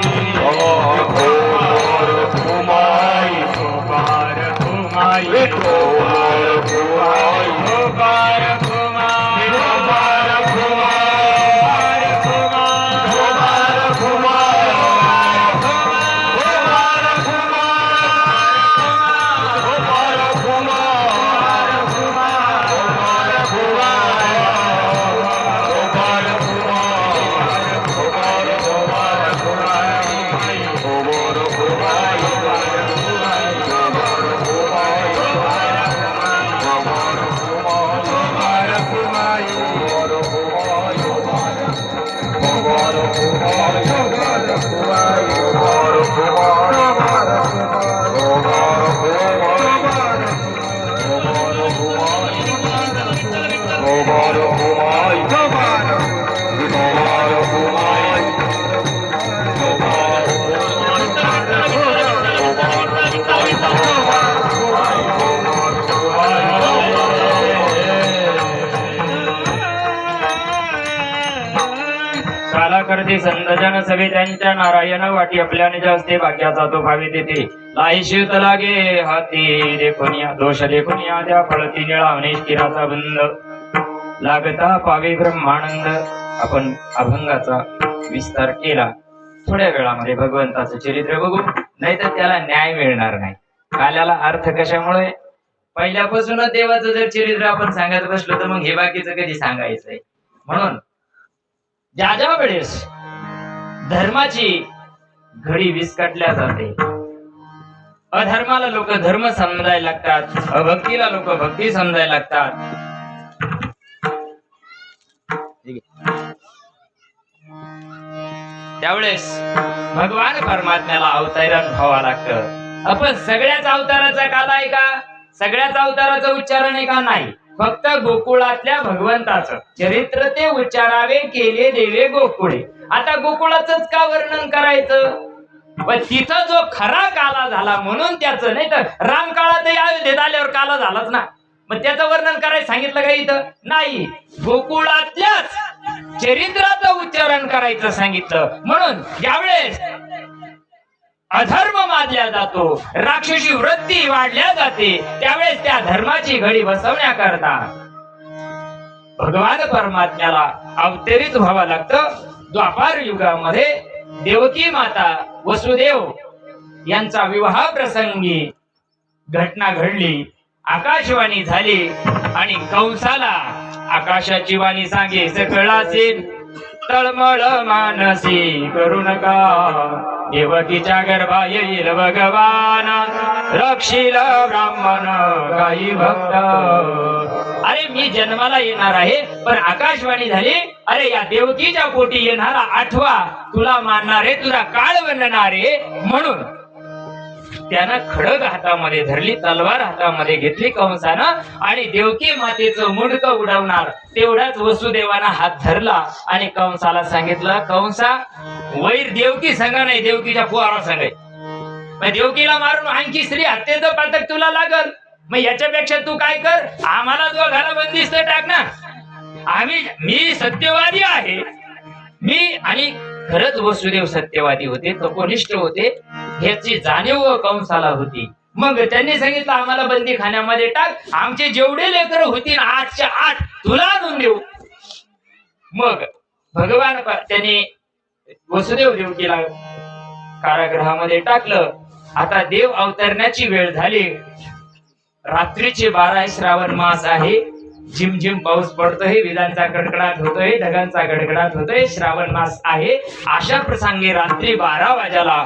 करते संत जन सवे त्यांच्या नारायण वाटी आपल्याने जास्ते भाग्याचा तो भावी देते. लाई शिवत लागे हाती देखून या दोष देखून या त्या फळती निळावणे स्थिराचा बंद लागता पावे ब्रह्मानंद. आपण अभंगाचा विस्तार केला. थोड्या वेळामध्ये भगवंताचं चरित्र बघू, नाही तर त्याला न्याय मिळणार नाही. काल्याला अर्थ कशामुळे पहिल्यापासूनच देवाचं जर चरित्र आपण सांगत बसलो तर मग हे बाकीचं कधी सांगायचंय. म्हणून ज्या ज्या वेळेस धर्माची घडी विस्कटल्या जाते, अधर्माला लोक धर्म समजायला लागतात, अभक्तीला लोक भक्ती समजायला लागतात, त्यावेळेस भगवान परमात्म्याला अवतरण व्हावं लागतं. आपण सगळ्याच अवताराचा काल आहे का? सगळ्याच अवताराचं उच्चारण आहे का? नाही. फक्त गोकुळातल्या भगवंताचं चरित्र ते उच्चारावे केले देवे गोकुळे. आता गोकुळाचंच का वर्णन करायचं? पण तिथं जो खरा काला झाला म्हणून त्याचं, नाही तर राम काळातही अयोध्येत आल्यावर काला झालाच ना, मग त्याचं वर्णन करायचं सांगितलं का इथं? नाही. गोकुळातल्याच चरित्राचं उच्चारण करायचं सांगितलं. म्हणून ज्यावेळेस अधर्म मानला जातो, राक्षसी वृत्ती वाढल्या जाते, त्यावेळेस त्या धर्माची घडी बसवण्याकरता भगवान परमात्म्याला अवतरित व्हावं लागतं. द्वापार युगामध्ये देवकी माता वसुदेव यांचा विवाह प्रसंगी घटना घडली, आकाशवाणी झाली आणि कंसाला आकाशाची वाणी सांगे सकळाचे तळमळ मानसी करू नका, देवकीच्या गर्भा येईल भगवान, रक्षील ब्राह्मण काही भक्त. अरे मी जन्माला येणार आहे, पण आकाशवाणी झाली, अरे या देवकीच्या पोटी येणारा आठवा तुला मानणारे, तुझा काळ बनणारे. म्हणून त्यानं खडग हातामध्ये धरली, तलवार हातामध्ये घेतली कंसानं आणि देवकी मातेचं मुंडकं उडवणार तेवढाच वसुदेवानं हात धरला आणि कंसाला सांगितलं, कंसा वैर देवकी संग नाही, देवकीच्या पोराला सांगाय. मग देवकीला मारून आणखी स्त्री हत्येचं पातक तुला लागल. मग याच्यापेक्षा तू काय कर, आम्हाला दोघाला बंदिस्त टाक ना. मी सत्यवादी आहे, मी आणि खरंच वसुदेव सत्यवादी होते, तपोनिष्ठ होते, ह्याची जाणीव कंसाला होती. मग त्यांनी सांगितलं आम्हाला बंदी खाण्यामध्ये टाक, आमचे जेवढे लेकर होतील 8च्या 8 तुला आणून देऊ. मग भगवान त्यांनी वसुदेव देवकीला कारागृहामध्ये टाकलं. आता देव अवतरण्याची वेळ झाली. रात्रीचे 12 श्रावण मास आहे, झिमझिम पाऊस पडतोय, विजांचा कडकडाट होतोय, ढगांचा गडगडाट होतोय, श्रावण मास आहे. अशा प्रसंगी रात्री 12 वाजायला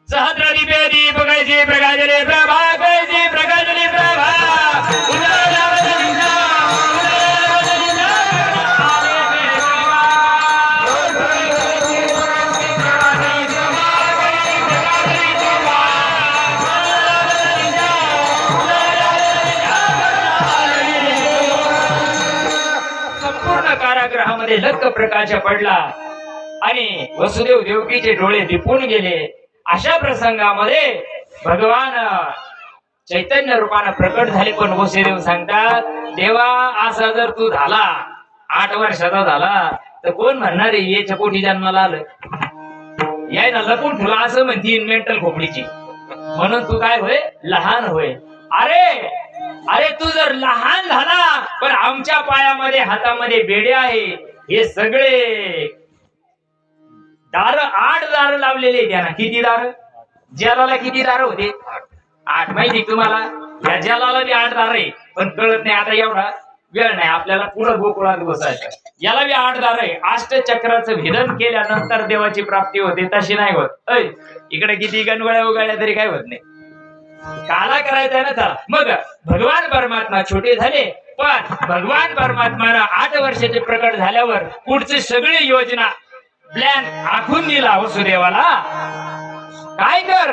सहस्र दिव्य दीप कैसी प्रकाशले प्रभा, कैसी प्रकाशले प्रभा, कारागृहामध्ये लक्क प्रकाश पडला आणि वसुदेव देवकीचे डोळे दिपून गेले. अशा प्रसंगामध्ये भगवान चैतन्य रूपाने प्रकट झाले. पण वसुदेव सांगतात, देवा असा जर तू झाला 8 वर्षाचा झाला तर कोण म्हणणार आहे याच्या पोटी जन्माला आलं, याय ना लपून ठेवला असं म्हणती मेंटल खोपडीची. म्हणून तू काय होय, लहान होय. अरे तू जर लहान झाला, पण आमच्या पायामध्ये हातामध्ये बेडे आहे, हे सगळे दार 8 दार लावलेले त्यांना. किती दार? जलाला किती दार होते? 8. माहिती तुम्हाला? या जलाला बी 8 दार आहे, पण कळत नाही. आता एवढा वेळ नाही आपल्याला, पुढं गोकुळात बसायचं. याला बी 8 दार आहे. अष्टचक्राचं भेदन केल्यानंतर देवाची प्राप्ती होते, तशी नाही होत. इकडे किती गणगोळ्या उगाळल्या तरी काय होत नाही. काला करायचा ना चला. मग भगवान परमात्मा छोटे झाले, पण भगवान परमात्मानं 8 वर्षाचे प्रकट झाल्यावर पुढची सगळी योजना प्लॅन आखून दिला वसुदेवाला. काय कर,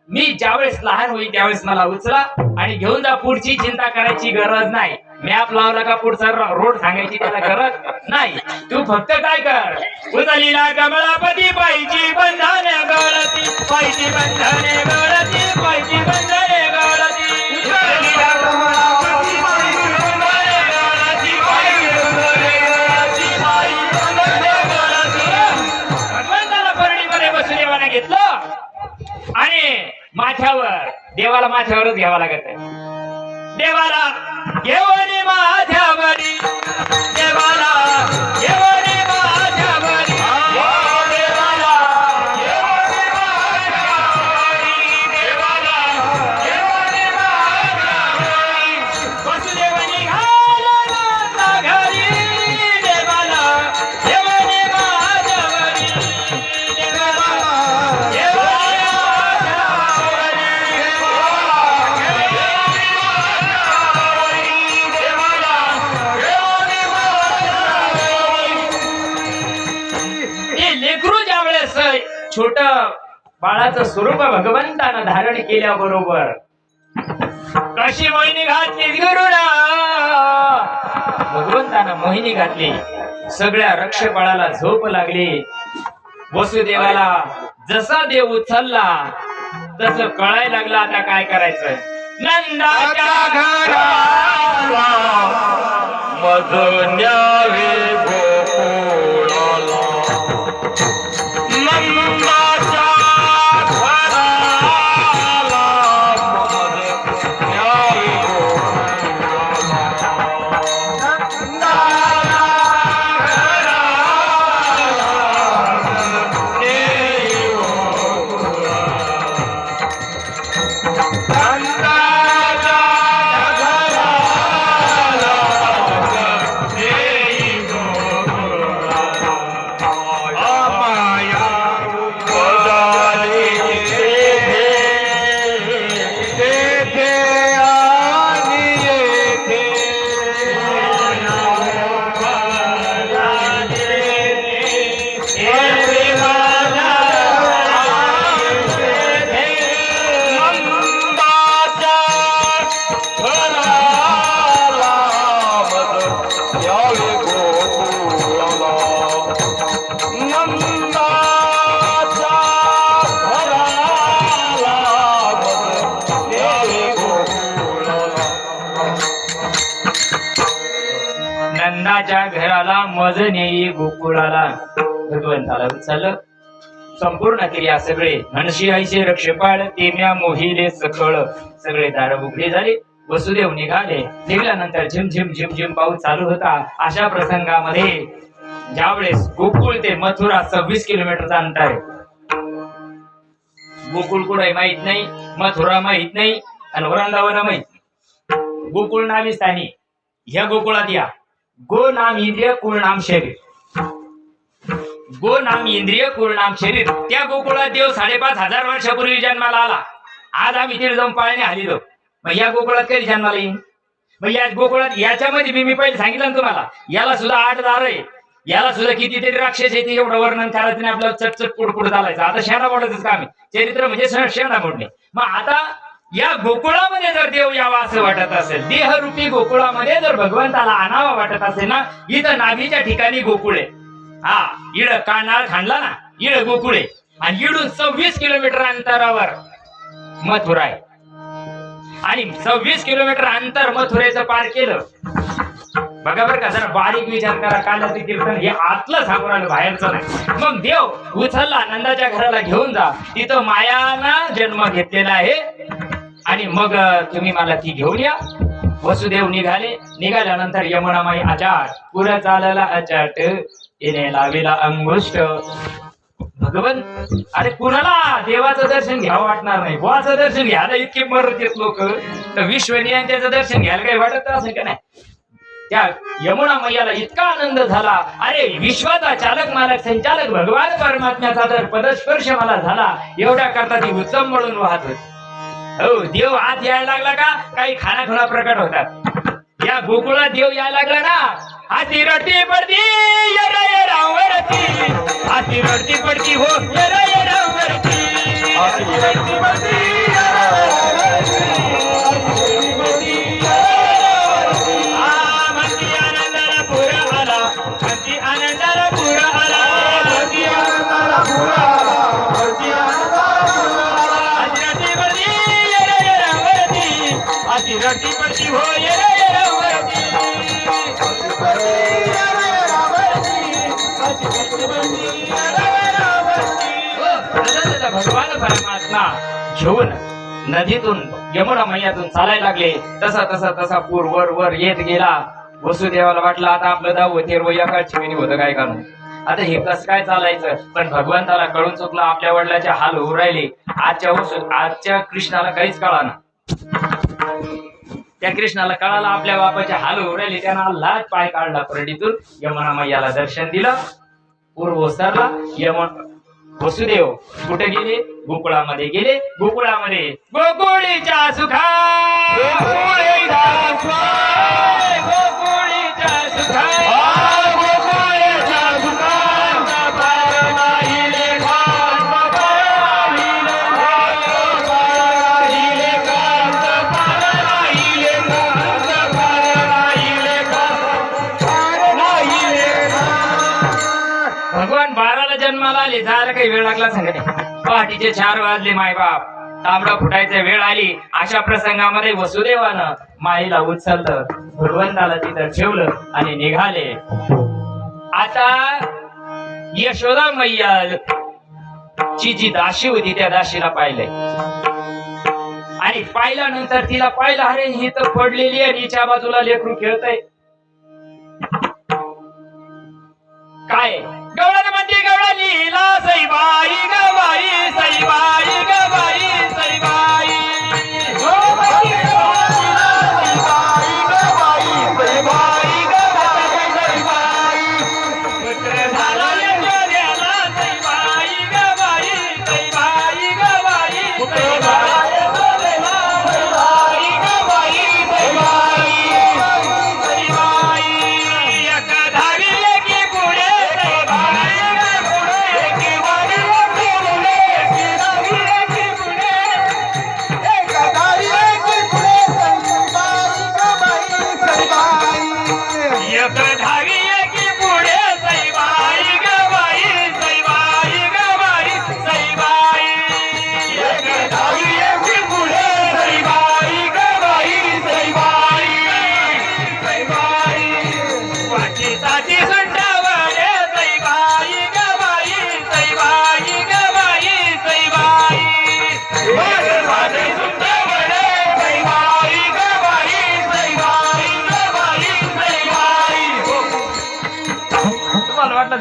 मी ज्यावेळेस लहान होईल त्यावेळेस मला उचला आणि घेऊन जा, पुढची चिंता करायची गरज नाही. मॅप लावला का पुढचा रोड सांगायची त्याला गरज नाही. तू फक्त काय कर, उचलीला कमळापती पाहिजे बंधने गळती, पाहिजे बंधने गळती, पाहिजे बंधने गळती, उचलीला कमळापती पाहिजे बंधने गळती, पाहिजे बंधने गळती, पाहिजे बंधने गळती. भगवंताला परडीमध्ये वसुदेवाने घेतलं आणि माथ्यावर, देवाला माथ्यावरच घ्यावा लागत आहे. देवाला घेऊन माझ्यावरी, देवाला घेऊन माझ्यावरी, देवाला घेऊन माझ्यावरी, देवाला घेऊन माझ्यावरी, छोट बाळाचं स्वरूप भगवंतानं धारण केल्याबरोबर कशी मोहिनी घातली गुरुला, भगवंतानं मोहिनी घातली. सगळ्या रक्षबाळाला झोप लागली. वसुदेवाला जसा देव उचलला तसं कळायला लागलं आता काय करायचं. नंदाच्या घराला मज न्यावे गोकुळाला, नंदाच्या घराला मज न्यावे नंदाच्या घराला मज नेई गोकुळाला. भगवंताला उचललं. संपूर्ण क्रिया सगळे हणशी ऐशे रक्षपाळ तेम्या मोहिले सखळ. सगळे दार उघडे झाले. वसुदेव निघाल्यानंतर झिम झिम झिम झिम पाऊस चालू होता. अशा प्रसंगामध्ये ज्यावेळेस गोकुळ ते मथुरा 26 किलोमीटरचा अंतर आहे. गोकुळ कुठे माहित नाही, मथुरा माहित नाही आणि वृंदावन माहित. गोकुळ नावी स्थानी ह्या गोकुळात या. गो नाम इंद्रिय कुळ नाम शरीर. गो नाम इंद्रिय कुळ नाम शरीर. त्या गोकुळात देव 5,500 वर्षापूर्वी जन्माला आला. आज आम्ही तिथे जाऊन पाळणे हालिलो. मग या गोकुळात कधी जन्माला येईल? मग या गोकुळात याच्यामध्ये मी पहिले सांगितलं ना तुम्हाला, याला सुद्धा 8 दार आहे. याला सुद्धा कितीतरी राक्षस आहे. एवढं वर्णन करायचं नाही आपल्याला. चटचट पुढपुढ चालायचं. आता शेणा मोडायचं काम आहे. चरित्र म्हणजे शेणा मोडणे. मग आता या गोकुळामध्ये जर देव यावा असं वाटत असेल, देहरूपी गोकुळामध्ये जर भगवंताला आणावा वाटत असेल ना, इथं नाभीच्या ठिकाणी गोकुळे. हा इड कानाळ खांडला ना, इड गोकुळे. आणि इडून 26 किलोमीटर अंतरावर मथुरा आहे. आणि 26 किलोमीटर अंतर मथुरेचं पार केलं. बघा बरं का, जरा बारीक विचार करा. कालाचं कीर्तन हे आतलं सांगून आलं, बाहेरचं नाही. मग देव उचलला, नंदाच्या घराला घेऊन जा. तिथं मायानं जन्म घेतलेला आहे. आणि मग तुम्ही मला ती घेऊन या. वसुदेव निघाल्यानंतर यमुना माई अचाट पुढे चालला अचाट, येणे लावेला अंगुष्ट. भगवन अरे कुणाला देवाचं दर्शन घ्यावं वाटणार नाही. बुवाचं दर्शन घ्यायला इतके मरत येत लोक, तर विश्वनियंत्याचं दर्शन घ्यायला काही वाटत असेल का नाही. त्या यमुना मैयाला इतका आनंद झाला. अरे विश्वाचा चालक मालक संचालक भगवान परमात्म्याचा जर पदस्पर्श मला झाला, एवढ्या करता ती उत्तम म्हणून वाहत होती. हो, देव आत यायला लागला का काही खानाखुणा प्रकट होतात. या गोकुळात देव यायला लागला ना, हाती रडती पडती येरा येरा वरती. हाती रडती पडती हो येरा येरा वरती. हाती रडती पडती येरा येरा वरती. म्हणती आनंदाला पूर आला, म्हणती आनंदाला पूर आला, म्हणती आनंदाला पूर आला, म्हणती आनंदाला पूर आला. हाती रडती पडती येरा येरा वरती. हाती रडती पडती हो येरा येरा वरती. भगवान परमात्मा घेऊन नदीतून यमुना मैयातून चालायला लागले. तसा तसा तसा पूर वर वर येत गेला. वसुदेवाला वाटलं आता आपलं 10 एका चिमिनी होतं काय काढून. आता हे कसं काय चालायचं. पण भगवंताला कळून चुकलं, आपल्या वडिलाचे हाल होऊ राहिले. आजच्या कृष्णाला काहीच कळाना. त्या कृष्णाला कळाला आपल्या बापाचे हाल होऊ राहिले. त्यानं लाज पाय काढला परडीतून. यमुना मैयाला दर्शन दिलं. पूर्व ओसरला. वसुदेव कुठे गेले? गोकुळामध्ये गेले. गोकुळामध्ये गोकुळीच्या सुखा, गोकुळीच्या सुखा, गोकुळीच्या सुखा, गोकुळीच्या सुखा. जन्माला आले जायला काही वेळ लागला सांगा नाही. पहाटीचे 4 वाजले मायबाप तांबडा फुटायची वेळ आली. अशा प्रसंगामध्ये वसुदेवानं माईला उचललं, भगवंताला तिथं ठेवलं आणि निघाले. आता यशोदा मैया ची जी दाशी होती त्या दाशीला पाहिलंय आणि पाहिल्यानंतर तिला पाहिलं, अरे ही तर पडलेली आहे, हिच्या बाजूला लेकरू खेळतय. काय गवळण म्हणते गवळणीला सईबाई गबाई सईबाई गबाई सईबाई पुत्र झाला यशोद्याला सईबाई गबाई सईबाई गबाई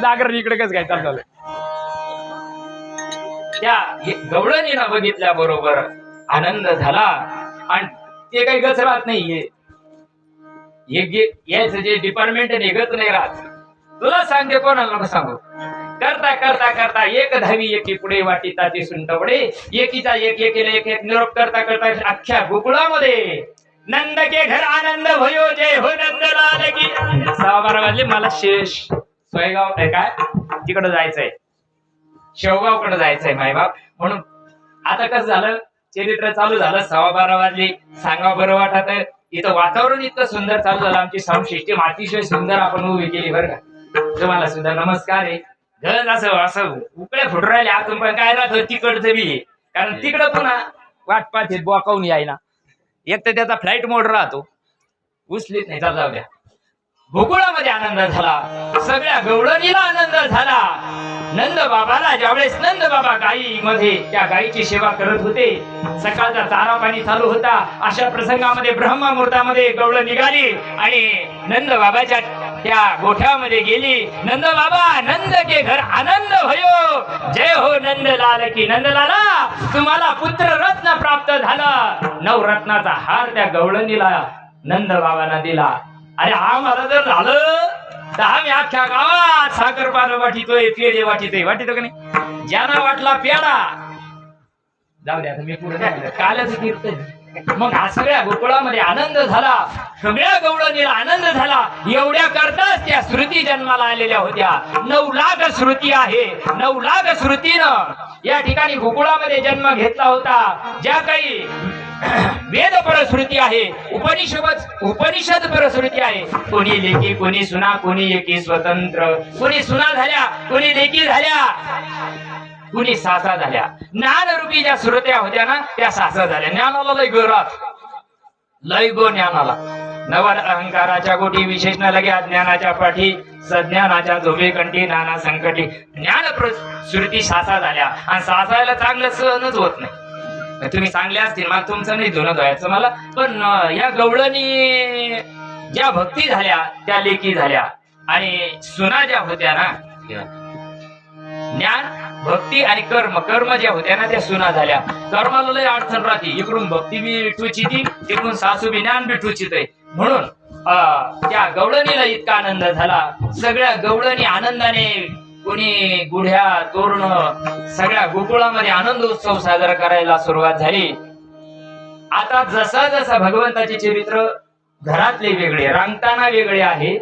जागर इकडे कसं काय चाललं. त्या गवळणीला बघितल्या बरोबर आनंद झाला आणि ते काही गच राहत नाहीये. याचं जे डिपार्टमेंट निघत नाही राहत. तुला सांगते कोणाला नको सांगू. करता करता करता एक धावी एकी पुढे वाटी ताती सुंटवडे एकीचा एक एकीला एक एक निरोप करता करता अख्ख्या गोकुळामध्ये नंद के घर आनंद भयो जय हो नंदलाल की. 12 वाजले. मला शेष सोयगाव आहे काय तिकडं जायचंय, शेवगावकडे जायचंय मायबाप. म्हणून आता कसं झालं, चरित्र चालू झालं. 12:15 वाजली. सांगावं बरं वाटत. इथं वातावरण इतकं सुंदर चालू झालं. आमची साऊंड सिस्टीम अतिशय सुंदर आपण उभी केली बरं का. तुम्हाला सुद्धा नमस्कार आहे. गज असं उकळे फुट राहिले आतून पण काय राहत तिकडचं बी, कारण तिकडं पुन्हा वाट पाहते बोकावून यायला. एक तर त्याचा फ्लाईट मोड राहतो, उचलीत नाही. जाऊ द्या. गोकुळामध्ये आनंद झाला, सगळ्या गवळणीला आनंद झाला. नंद बाबाला ज्यावेळेस नंद बाबा गायीमध्ये त्या गायीची सेवा करत होते, सकाळचा चारा पाणी चालू होता. अशा प्रसंगामध्ये ब्रह्ममुहूर्तामध्ये गवळण निघाली आणि नंद बाबाच्या त्या गोठ्यामध्ये गेली. नंद बाबा नंद के घर आनंद भयो जय हो नंदलाल की. नंदलाला तुम्हाला पुत्र रत्न प्राप्त झालं. 9 रत्नाचा हार त्या गवळणीला नंद बाबांना दिला. अरे आम्हाला जर झालं तर आम्ही अख्ख्या गावात साखर पानं वाटितोय, पेढे वाटितोय. वाटितो का नाही? ज्यांना वाटला पेढा, जाऊ द्या मी पुढे कालच कीर्तन. मग हा सगळ्या गोकुळामध्ये आनंद झाला, सगळ्या गवळणीला आनंद झाला. एवढ्या करताच त्या श्रुती जन्माला आलेल्या होत्या. 9 लाख श्रुती आहे. 9 लाख श्रुतीनं या ठिकाणी गोकुळामध्ये जन्म घेतला होता. ज्या काही वेद परश्रुती आहे, उपनिषद परश्रुती आहे. कोणी लेकी, कोणी सुना, कोणी एकी स्वतंत्र. कोणी सुना झाल्या, कोणी लेकी झाल्या, कुणी सासा झाल्या. ज्ञानरूपी ज्या श्रुत्या होत्या ना त्या सासा झाल्या. ज्ञानाला लय गोरात, लय गो ज्ञानाला. नवल अहंकाराच्या गोटी विशेष न लगे अज्ञानाच्या पाठी, सज्ञानाच्या झोबे कंठी नाना संकटी. ज्ञान श्रुती सासा झाल्या आणि सासायला चांगलं सहनच होत नाही. तुम्ही चांगले असतील, मला तुमचं नाही धुणं धुवायचं मला, पण या गवळणी ज्या भक्ती झाल्या त्या लेकी झाल्या आणि सुना ज्या होत्या ना, ज्ञान भक्ती आणि कर्म ज्या होत्या ना त्या सुना झाल्या. कर्माला लय अडचण राहते. इकडून भक्ती बी टुचिती, तिकडून सासू बी ज्ञान बी टुचित आहे. म्हणून त्या गवळणीला इतका आनंद झाला. सगळ्या गवळणी आनंदाने, कोणी गुढ्या तोरण, सगळ्या गोकुळामध्ये आनंद उत्सव साजरा करायला सुरुवात झाली. आता जसा जसा भगवंताचे चरित्र घरातले वेगळे, रांगताना वेगळे आहे,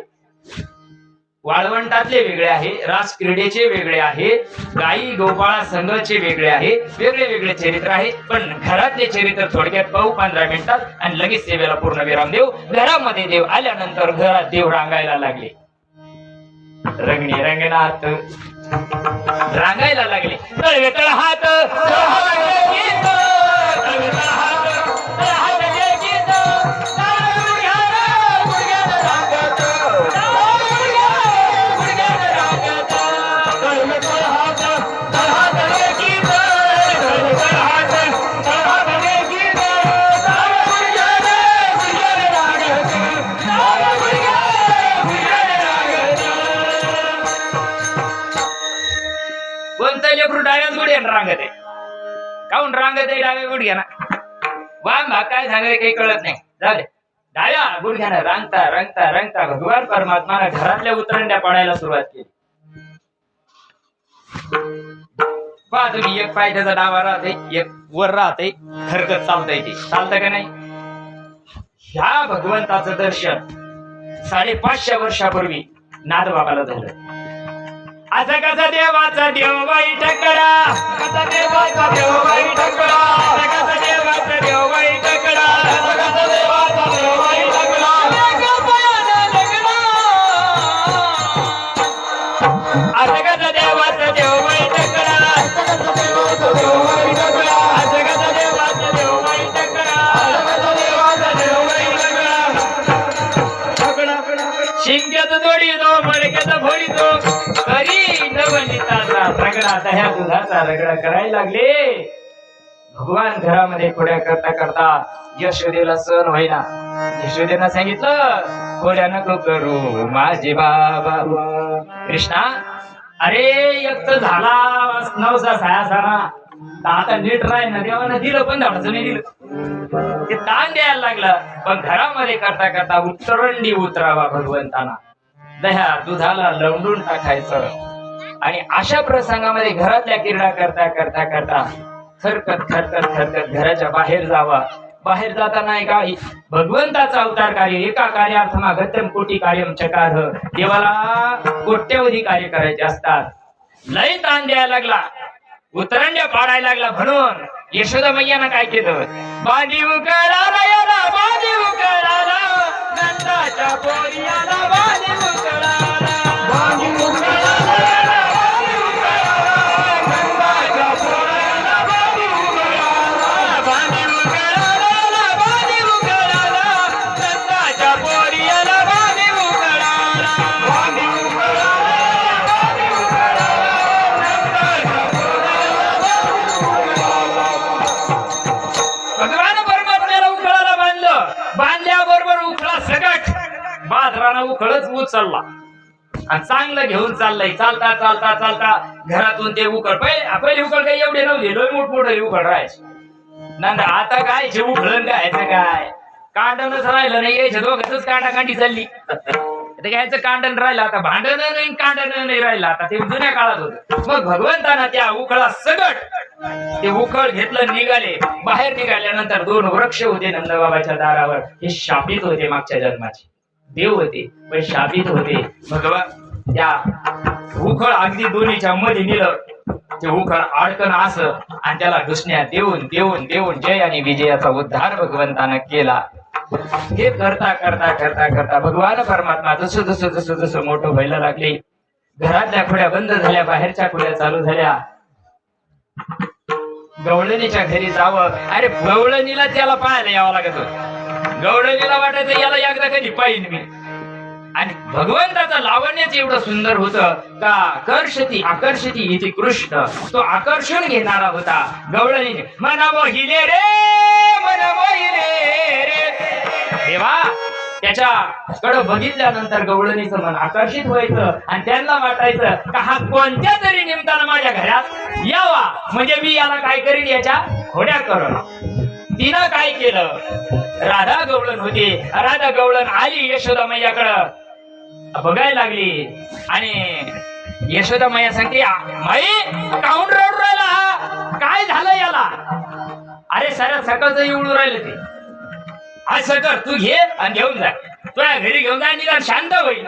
वाळवंटातले वेगळे आहे, रास क्रीडेचे वेगळे आहे, गायी गोपाळा संघाचे वेगळे आहे. वेगळे वेगळे चरित्र आहे. पण घरातले चरित्र थोडक्यात पाहू 15 मिनिटात आणि लगेच सेवेला पूर्ण विराम देऊ. घरामध्ये देव आल्यानंतर घरात देव रांगायला लागले. रंगणी रंगनाथ रांगायला लागले. तळवे तळ हात तळवे गीत, तळवे तळ हात तळ हात जे गीत, गुडघ्यानं रांगत, गुडघ्यानं रांगत. तळवे तळ हात तळ हात रे गीत, तळवे तळ हात तळ हात रे गीत, गुडघ्यानं रांगत, गुडघ्यानं रांगत. कोणतं लेकरू डाव्याच गुडघ्यानं रांगत आहे? काऊन रांगत आहे डाव्या गुडघ्यानं? वाम भाग काय सांगायला काही कळत नाही. जाऊ दे. डाव्या गुडघ्यानं रांगता रांगता रांगता भगवान परमात्मानं घरातल्या उतरंड्या पडायला सुरुवात केली. पहा तुम्ही, एक पाय त्याचा डावा राहते, एक वर राहते, हरकत चालतंय. ते चालतं का नाही? ह्या भगवंताचं दर्शन 550 वर्षापूर्वी नादबाबाला झालं. असं कसा देवाचा देव बाई टकडा, कसा देवाचा देव बाई टकडा, असं कसा देवाचा देव बाई टकडा, असं कसा देवाचा देव बाई टकडा, असं कसा देवाचा देव बाई टकडा, असं कसा देवाचा देव बाई टकडा, असं कसा देवाचा देव बाई टकडा, असं कसा देवाचा देव बाई टकडा. शिंक्याचं जोडी दो, मडक्याचा फोडी दो, घरी नवनीताचा रगडा, दह्या दुधाचा रगडा करायला लागले. भगवान घरामध्ये खोड्या करता करता यशोदेला सहन होईना. यशोदेनं सांगितलं, खोड्या नको करू माझे बाबा. कृष्णा, अरे एक तर झाला नवसा सायासाना, आता नीट राही ना. देवानं दिलं पण धाडचं नाही दिलं. ते ताण द्यायला लागलं. पण घरामध्ये करता करता उतरंडी उतरावा भगवंताना, दह्या दुधाला लवडून टाकायचं. आणि अशा प्रसंगामध्ये घरातल्या क्रीडा करता करता करता खरकत खरकत खरकत घराच्या बाहेर जावा. बाहेर जाताना एका भगवंताचा अवतार कार्य, एका कार्यार्थमा गत्यम कोटी कार्यम चकार. देवाला कोट्यवधी कार्य करायचे असतात. लय ताण द्यायला लागला, उतरंड्या पाडायला लागला. म्हणून यशोदा मैयानं काय केलं? बांधी उकळाला याला, बांधी उकळाला, नंदाच्या पोरियाला बांधी उकळाला, बांधी उकळाला याला, बांधी उकळाला, नंदाच्या पोराला बांधी उकळाला, बांधी उकळाला याला, बांधी उकळाला, नंदाच्या पोरियाला बांधी उकळाला, बांधी उकळाला, बांधी उकळाला, नंदाच्या पोराला बांधी उकळाला. भगवान परमात्म्याला उखळाला बांधलं. बांधल्याबरोबर उखळा सगट बाजरानं उखळच उचलला आणि चांगलं घेऊन चाललंय. चालता चालता चालता घरातून ते उखळ, पहिले उखळ काही एवढे नव्हते, लोय मोठमोठे उखळ राहायचे. नंतर आता काय जे उखळण घ्यायचं काय, कांडणच राहिलं नाही. यायचं दोघांच कांडाकांडी चालली. ते घ्यायचं कांडण राहिलं, आता भांडण नाही कांडण नाही राहिलं. आता ते जुन्या काळात होतं. मग भगवंतानं त्या उखळा सगट ते उखळ घेतलं, निघाले. बाहेर निघाल्यानंतर 2 वृक्ष होते नंदबाबाच्या दारावर. हे शापित होते, मागच्या जन्माचे देव होते पण शापित होते. भगवान त्या उखळ अगदी दोन्हीच्या मध्ये नेलं. ते उखळ अडकन असं आणि त्याला दुसण्या देऊन देऊन देऊन जय आणि विजयाचा उद्धार भगवंतानं केला. हे करता करता करता करता भगवान परमात्मा जसं जसं जसं जसं मोठं व्हायला लागले, घरातल्या खोड्या बंद झाल्या, बाहेरच्या खोड्या चालू झाल्या. गवळणीच्या घरी जावं. अरे गवळणीला त्याला पाहायला यावं लागत होतं. गवळणीला वाटायचं याला एकदा कधी पाहिन मी. आणि भगवंताचं लावण्याच एवढं सुंदर होतं का आकर्षती आकर्षती इथे कृष्ण, तो आकर्षण घेणारा होता. गवळणीने मन मोहिले रे, मन मोहिले रे. देवा त्याच्याकडे बघितल्यानंतर गवळणीचं मन आकर्षित व्हायचं आणि त्यांना वाटायचं का हा कोणत्या तरी निमित्तानं माझ्या घरात यावा, म्हणजे मी याला काय करीन, याच्या खोड्या करण. तिनं काय केलं? राधा गवळण होती. राधा गवळण आली यशोदा मैयाकडं, बघायला लागली आणि यशोदा मैया सांगते, माई काऊन रडू राहिला हा, काय झालं याला? अरे साऱ्या सकाळचं एवढं राहिलं ते. असं कर, तू घे आणि घेऊन जा, तुझ्या घरी घेऊन जा, निदान शांत होईल.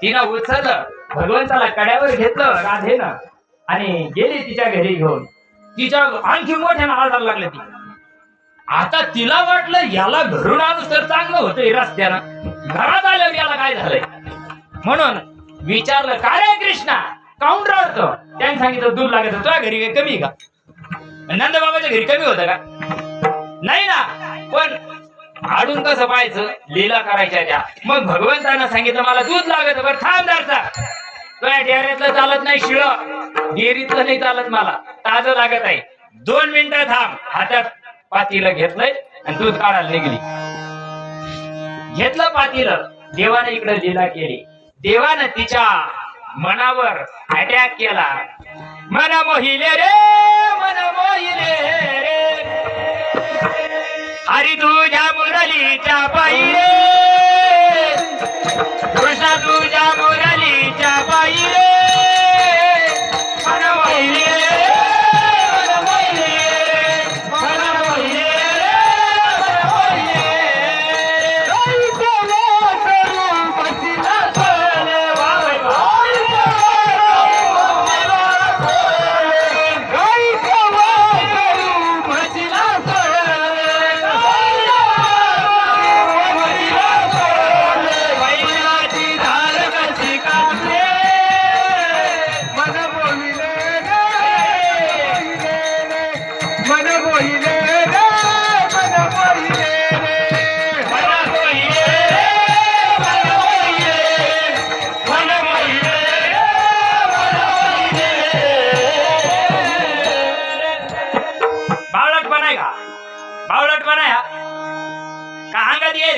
तिनं उचललं, भगवंताला कड्यावर घेतलं राधेनं आणि गेली तिच्या घरी घेऊन. तिच्या आणखी मोठ्यानं आरडायला लागलं ती. आता तिला वाटलं याला घरून आणूस तर चांगलं होतंय रस्त्यानं, घरात आल्यावर याला काय झालंय. म्हणून विचारलं, का रे कृष्णा काउंटर होतो. त्याने सांगितलं दूध लागत तुझ्या घरी काही कमी आहे का? नंदबाबाच्या घरी कमी होतं का? नाही ना. पण आडून कसं पाहायचं, लीला करायच्या त्या. मग भगवंतानं सांगितलं मला दूध लागत. बरं थांब दारचा, तुझ्या डेऱ्यातलं चालत नाही, शिळ डेअरीतलं नाही चालत, मला ताजं लागत आहे. 2 मिनिटं थांब. हातात पातीला घेतलंय आणि दूध काढायला निघली. घेतलं पातीलं. देवाने इकडे लीला केली. देवानं तिच्या मनावर अटॅक केला. मन मोहिले रे, मन मोहिले रे, हरी तुझ्या मुरलीच्या पायी रे, कृष्ण तुझ्या मुरलीच्या पायी रे, मन मोहिले रे, मन मोहिले रे, मन मोहिले रे, मन मोहिले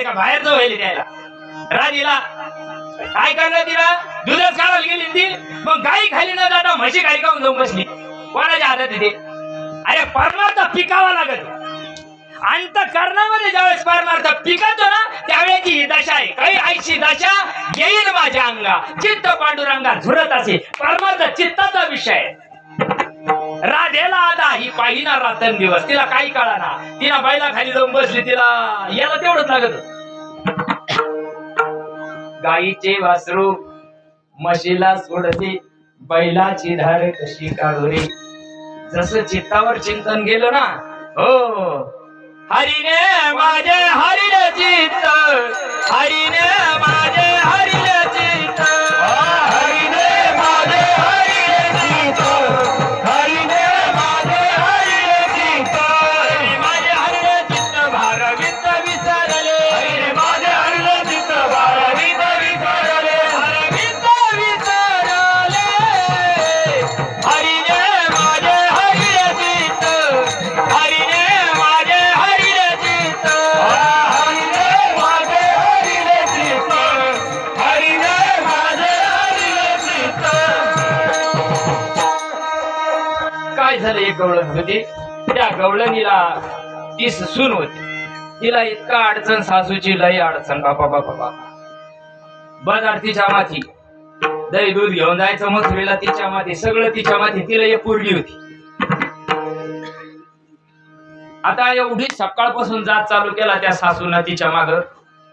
का बाहेर जाऊ व्हायला द्यायला. राजीला काय करणार, तिला दूधच काढायला गेली ती. मग गाई खाली न जाता म्हशी खाली काऊन जाऊन बसली? कोणाच्या हातात ते? अरे परमार्थ पिकावा लागत. अंतःकरणामध्ये ज्यावेळेस परमार्थ पिकतो ना, त्यावेळेची ही दशा आहे. काही आईची दशा येईल माझ्या अंगा, चित्त पांडुरंगा झुरत असे. परमार्थ चित्ताचा विषय आहे. राधेला आता ही पाहिना रात्रंदिवस, तिला काही कळाना. तिला बैला खाली जाऊन बसली, तिला याला तेवढंच लागत. गाईचे वासरू म्हशीला सोडते, बैलाची धार कशी काढू रे. जसं चित्तावर चिंतन गेलं ना, हो हरीने माझे हरिले चित्त, हरीने माझे हरिले चित्त, हरीने माझे हरिले चित्त, हरीने माझे हरिले चित्त, माझे हरिले चित्त भारवित विसरले, हरीने माझे हरिले चित्त भारवित विसरले, भारवित विसरले. हरीने माझे हरिले चित्त, हरीने माझे हरिले चित्त, हरीने माझे हरिले चित्त, हरीने माझे हरिले चित्त. काय झालं? एक गवळण होती. त्या गवळणीला ती सून होती. तिला इतका अडचण, सासूची लई अडचण. बापा बापा बापा. बाजार तिच्या माथी, दही दूध घेऊन जायचं मथुरीला तिच्या माथी, सगळं तिच्या माथी. तिला एक पोरगी होती. आता एवढी सकाळपासून जात चालू केला त्या सासूना तिच्या माग.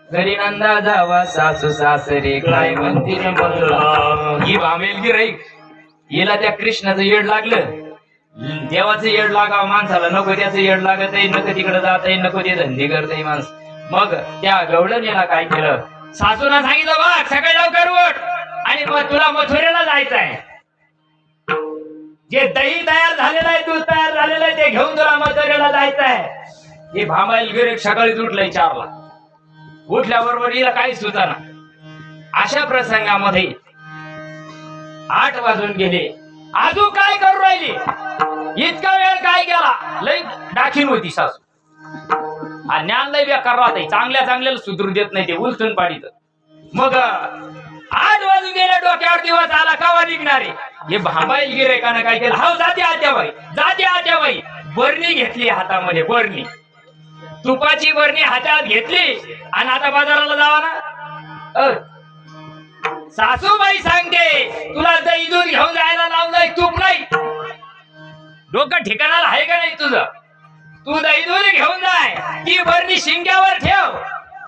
घरी नंदा जावा सासू सासरे काय म्हणतील बोलला. ही भामेल गिराईक. हिला त्या कृष्णाचं येड लागलं. देवाचं येड लागावं माणसाला, नको त्याचं येड लागत आहे, नको तिकडे जात आहे, नको ते धंदे करत आहे माणस. मग त्या गवळणीला काय केलं, सासूना सांगितलं बघ सकाळी लवकर उठ आणि मग तुला मथुरेला जायचं आहे. जे दही तयार झालेलं आहे, दूध तयार झालेलं आहे, ते घेऊन तुला मथुरेला जायचं आहे. हे भांबाईल गिरेक सकाळीच उठलंय 4ला. उठल्याबरोबर हिला काही सुचाना. अशा प्रसंगामध्ये 8 वाजून गेले. अजून काय करू राहिली? इतका वेळ काय केला? लई दाखीन होती सासू. ज्ञान लई बेकार राहत. चांगल्या चांगल्याला सुधरू देत नाही, ते उलटून पाडीत. मग 8 वाजून गेले, डोक्यावर दिवस आला, कावा निघणारे. हे भांबाईल गिरेकानं काय केलं, हा जाते आत्याबाई, जाते आत्याबाई. बरणी घेतली हातामध्ये, बरणी, तुपाची बरणी हातात घेतली आणि आता बाजाराला जावा ना. सासूबाई सांगते तुला दही दूध घेऊन जायला लावलंय, तूप नाही. डोकं ठिकाणाला आहे का नाही तुझं? तू दही दूध घेऊन जाय, ती बरणी शिंग्यावर ठेव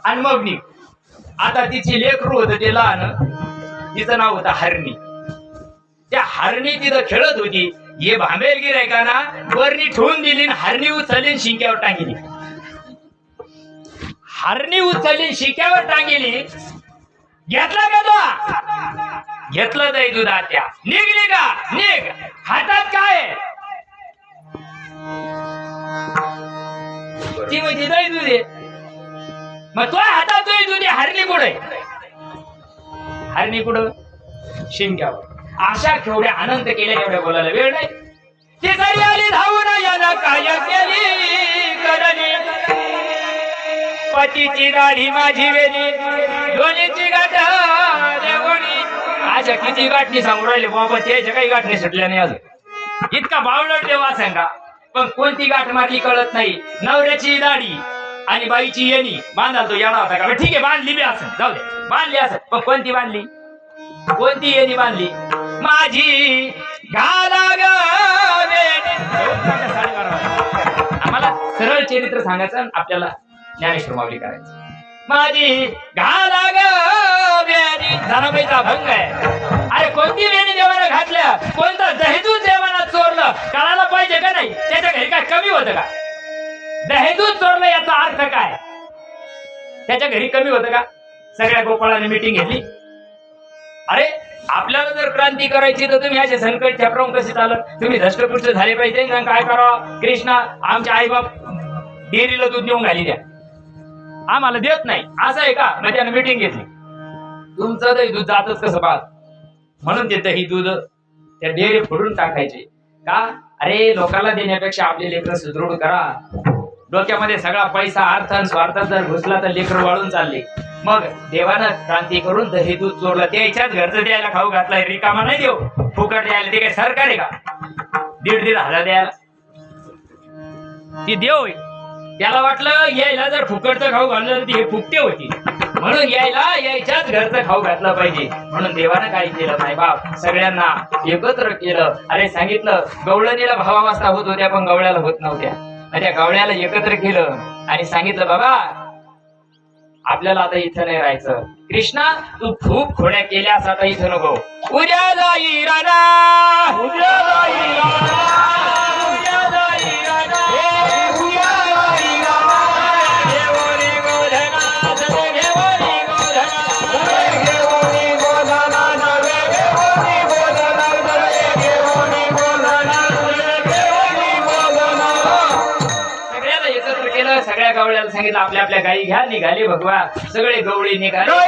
आणि मग निघ. आता तिची लेकरू होत ते लहान, तिचं नाव होतं हरणी. त्या हरणी तिथं खेळत होती. हे भांबेल गिरायकाना बरणी ठेवून दिली, हरणी उचलली शिंक्यावर टांगिली. हरणी उचलली शिक्यावर टांगिली. घेतला का तो? घेतलं दही दूध आत्या, निघली का निघ, हातात काय आहे? ती म्हणजे दही दूध आहे. मग तो हातात दही दूध आहे, हरणी कुठे? हरणी कुठं? शिमक्यावर. अशा केवढ्या आनंद केल्या, एवढ्या बोलायला वेळ नाही. ती जरी आली धावून यानं काय केली करणी, पतीची दाढी माझी वेली, दोन्हीची गाठ देवणी. अशा किती गाठणी सांगू राहिले बाबा, त्याच्या काही गाठणी सुटल्या नाही अजून. इतका बावळट देवा सांगा, पण कोणती गाठ मारली कळत नाही. नवऱ्याची दाढी आणि बाईची येणी बांधाल तो येणार होता का? ठीक आहे बांधली बी असं, जाऊ दे बांधली असं, पण कोणती बांधली? कोणती येणी बांधली? माझी घाला ग वेणी. आम्हाला सरळ चरित्र सांगायचं, आपल्याला ज्ञानेश्वर माऊली करायचं. माझी घाला ग वेणी, जनाबाईचा भंग आहे. अरे कोणती वेणी देवाला घातल्या, कोणतं दहेजूच देवाला चोरलं, कळायला पाहिजे का नाही? त्याच्या घरी काय कमी होतं का? दहेजूच चोरलं याचा अर्थ काय? त्याच्या घरी कमी होतं का? सगळ्या गोपाळाने मिटिंग घेतली. अरे आपल्याला जर क्रांती करायची तर तुम्ही असे संकट छापरावून कसे चालत? तुम्ही धष्टपुष्ट झाले पाहिजे. काय करावं? कृष्णा आमच्या आईबाप डेअरीला दूध नेऊन घाली द्या, आम्हाला देत नाही असं आहे का? मग त्यानं मिटिंग घेतली. तुमचं दही दूध जातच कसं पाहत, म्हणून ते दही दूध त्या डेअरी फोडून टाकायचे का? अरे लोकांना देण्यापेक्षा आपले लेकरं सुदृढ करा. डोक्यामध्ये सगळा पैसा अर्थ आणि स्वार्थ जर घुसला तर लेकरं वाळून चालले. मग देवानं क्रांती करून दही दूध चोरलं, त्याच्याच घरचं द्यायला खाऊ घातलाय. रिकामा नाही देऊ, फुकट द्यायला. ते काय सरकार आहे का? 1,500 द्यायला ती देव. त्याला वाटलं यायला जर फुकटचं खाऊ घाललं तर हे फुकटे होती, म्हणून यायच्याच घरचं खाऊ घातलं पाहिजे. म्हणून देवानं काय केलं नाही बाप, सगळ्यांना एकत्र केलं. अरे सांगितलं गवळणीला भावावस्था होत होत्या पण गवळ्याला होत नव्हत्या. त्या गवळ्याला एकत्र केलं आणि सांगितलं बाबा आपल्याला आता इथं नाही राहायचं. कृष्णा तू खूप खोड्या केल्यास, आता इथं नको. उद्या जाई राणा, उद्या जाई राणा, उद्या जाई राणा, उद्या जाई राणा. घेवणी गोधना सवे घेवणी गोधना, घेवणी गोधना सवे घेवणी गोधना, घेवणी गोधना, घेवणी गोधना. सगळ्याला एकत्र केलं. सगळ्या गवळ्याला सांगितलं आपल्या आपल्या गायी घ्या. निघाले भगवा सगळे गवळी निघाले.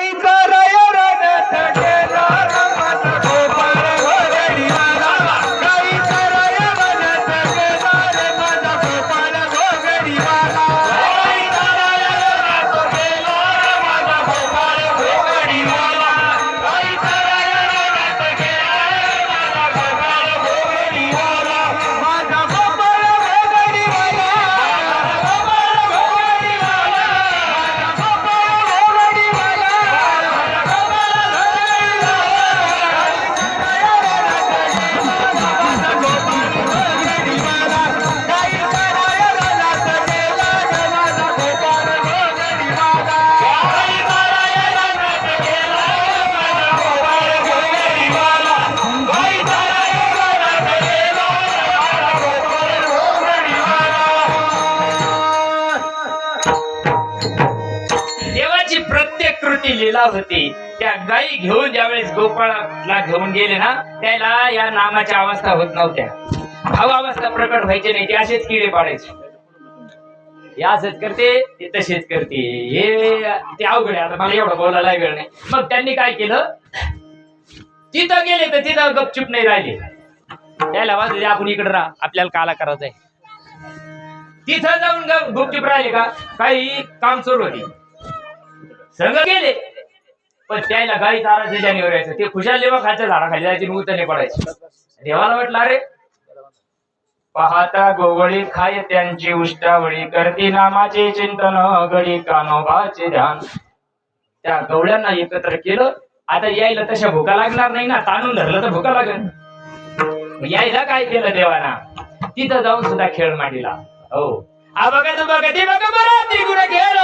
लीला होती. त्या गायी घेऊन ज्यावेळेस गोपाळाला घेऊन गेले ना, त्याला या नामाच्या अवस्था होत नव्हत्या. भावावस्था प्रकट व्हायचे नाही. ते असेच किडे पाडायचे. हे असंच करते, ते तसेच करते. हे ते अवघड आहे. आता मला एवढं बोलायला वेळ नाही. मग त्यांनी काय केलं, तिथं गेले तर तिथं गपचूप नाही राहिले. त्याला वाजले आपण इकडे राहा, आपल्याला काला करायचंय. तिथं जाऊन गुपचूप राहिले का? काही काम सुरू होती. संघ गेले पण त्याला गाई चारायचं जानेवर यायचं. ते खुशाल देवा खायच्या झाडाखाली जायचे, उतरणे पडायचे. देवाला वाटलं अरे पाहता गोवळी खाय त्यांची उष्टावळी, करती नामाचे चिंतन गडी कानोबाचे ध्यान. त्या गवळ्यांना एकत्र केलं. आता यायला तशा भुका लागणार नाही ना, ताणून धरलं तर भुका लागेल. यायला काय केलं देवाना, तिथं जाऊन सुद्धा खेळ मांडला. हो बघा तू बघा ती बघा बरं ती गुण खेळ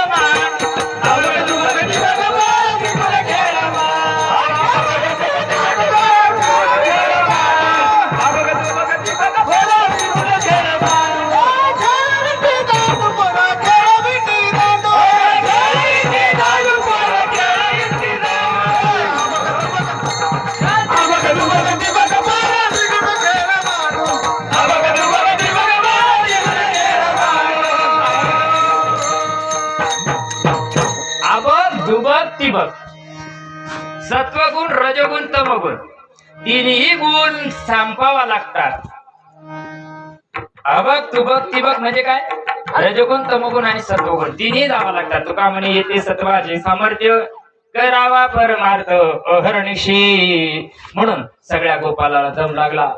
दुबक तिबक, सत्वगुण रजगुण तमगुण तिन्ही गुण संपावा लागतात. अबक तुबक तिबक म्हणजे काय? रजगुण तमगुण आणि सत्वगुण तिन्ही जावं लागतात. तुका म्हणे येते सत्वाचे सामर्थ्य करावा परमार्थ अहर्निशी. म्हणून सगळ्या गोपाला दम लागला.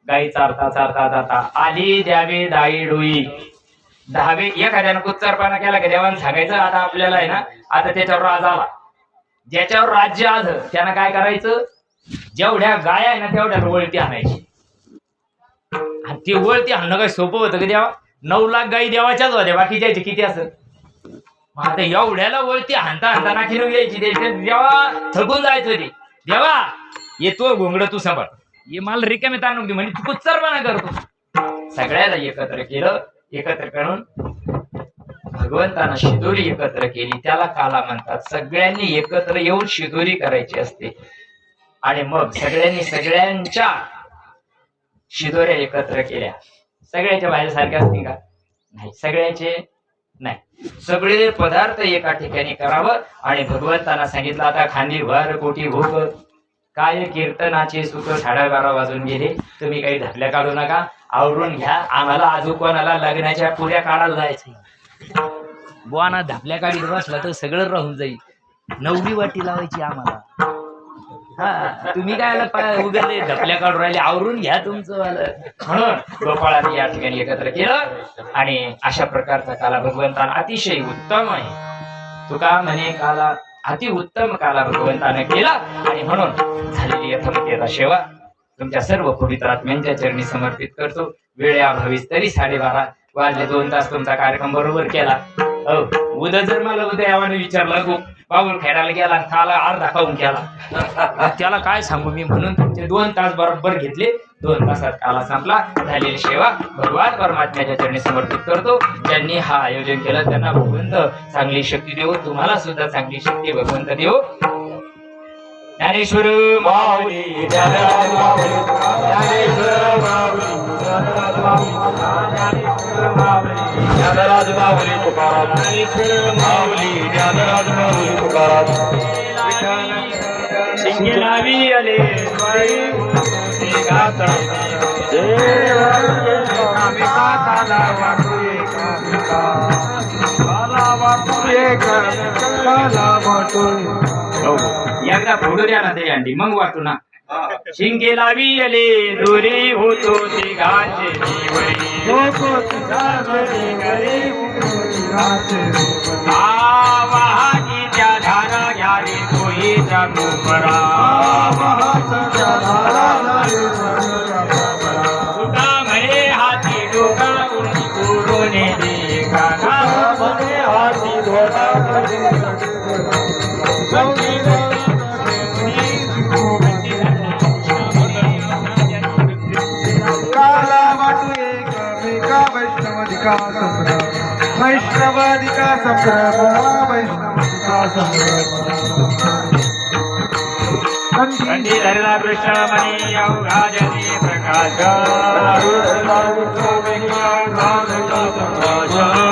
गाई चारता चारता जाता आली द्यावे दाई डोई. दहावे एखाद्यानं कुच्चरपणा केला की देवानं सांगायचं आता आपल्याला आहे ना, आता त्याच्यावर राज आला. ज्याच्यावर राज्य आलं त्यानं काय करायचं, जेवढ्या गाय आहे ना तेवढ्या वळती आणायची. आणि ती वळती आणणं काही सोपं होतं की देवा? 9 लाख गाई देवाच्याच होत्या, बाकी द्यायचे किती असत. आता एवढ्याला वळती हाणता हाणता नाकी यायची. देवा थकून जायचं ते. देवा येतो घोंगड तू सांभाळ, ये मला रिकामे ताणून दे म्हणजे तू कुच्चरपणा करतो. सगळ्याला एकत्र केलं. एकत्र करून भगवंतानं शिदोरी एकत्र केली, त्याला काला म्हणतात. सगळ्यांनी एकत्र येऊन शिदोरी करायची असते. आणि मग सगळ्यांनी सगळ्यांच्या शिदोऱ्या एकत्र केल्या. सगळ्याच्या बाहेर सारख्या असतील का? नाही, सगळ्याचे नाही. सगळे पदार्थ एका ठिकाणी करावं. आणि भगवंतांना सांगितलं आता खांदी भर कोटी भोग काय कीर्तनाचे सुख 12:30 वाजून गेले. तुम्ही काही धरल्या काढू नका, आवरून घ्या. आम्हाला आजू कोणाला लग्नाच्या पुऱ्या काढायला जायचं. बुवाना धापल्या काढीत बसला तर सगळं राहून जाईल. 9वी वाटी लावायची आम्हाला. हा, तुम्ही काय उगाले धपल्या काढून राहिले, आवरून घ्या तुमचं वालं. म्हणून गोपाळाने या ठिकाणी एकत्र केलं. आणि अशा प्रकारचा काला भगवंताना अतिशय उत्तम आहे. तुका म्हणे काला अति उत्तम काला भगवंताने केला. आणि म्हणून झालेली यथामती सेवा तुमच्या सर्व पवित्र आत्म्यांच्या चरणी समर्पित करतो. वेळेअभावीच तरी 12:30 वाजले, 2 तास तुमचा कार्यक्रम बरोबर केला. उद्या जर मला उद्या यावाने विचारलं बाबूल खेळायला गेला खाला अर्धा खाऊन केला, त्याला काय सांगू मी. म्हणून तुमचे 2 तास बरोबर घेतले. 2 तासात काला संपला. झालेली सेवा भगवान परमात्म्याच्या चरणी समर्पित करतो. ज्यांनी हा आयोजन केलं त्यांना भगवंत चांगली शक्ती देव. तुम्हाला सुद्धा चांगली शक्ती भगवंत देव. ज्ञानेश्वर माऊली ज्ञानराज माऊली ज्ञानेश्वर माऊली ज्ञानराज माऊली तुकाराम ज्ञानेश्वर माऊली ज्ञानराज माऊली तुकाराम. शिंगेलावी आले एकदा फोडू द्या ना ते अंडी मग वाटू ना. शिंगेलावी आले दोरी होतो तिघाचे वाहागीच्या धारा घ्यावी तोहीचा कोपरा. तुका म्हणे हाती डोका उंची करून देखा म्हणे हाती डोका वैष्णवादिका संभ्रम वैष्णवादिका कंठी धरला कृष्णमणी अवघाजनी प्रकाश.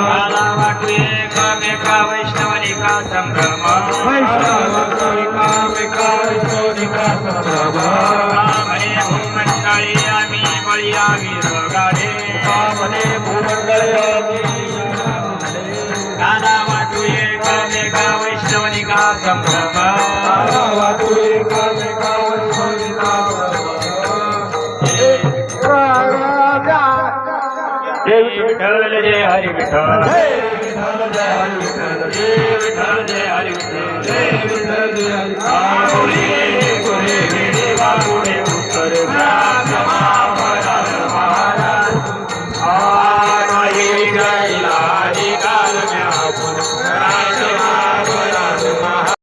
काला वाटू एकमेका वैष्णवनिका संभ्रम. म्हणे भूमंडळी आम्ही बळी रोगाडे. काला वाटू एकमेका वैष्णवनिका संभ्रम. जय विठ्ठल जय हरी विठ्ठल जय विठ्ठल जय हरी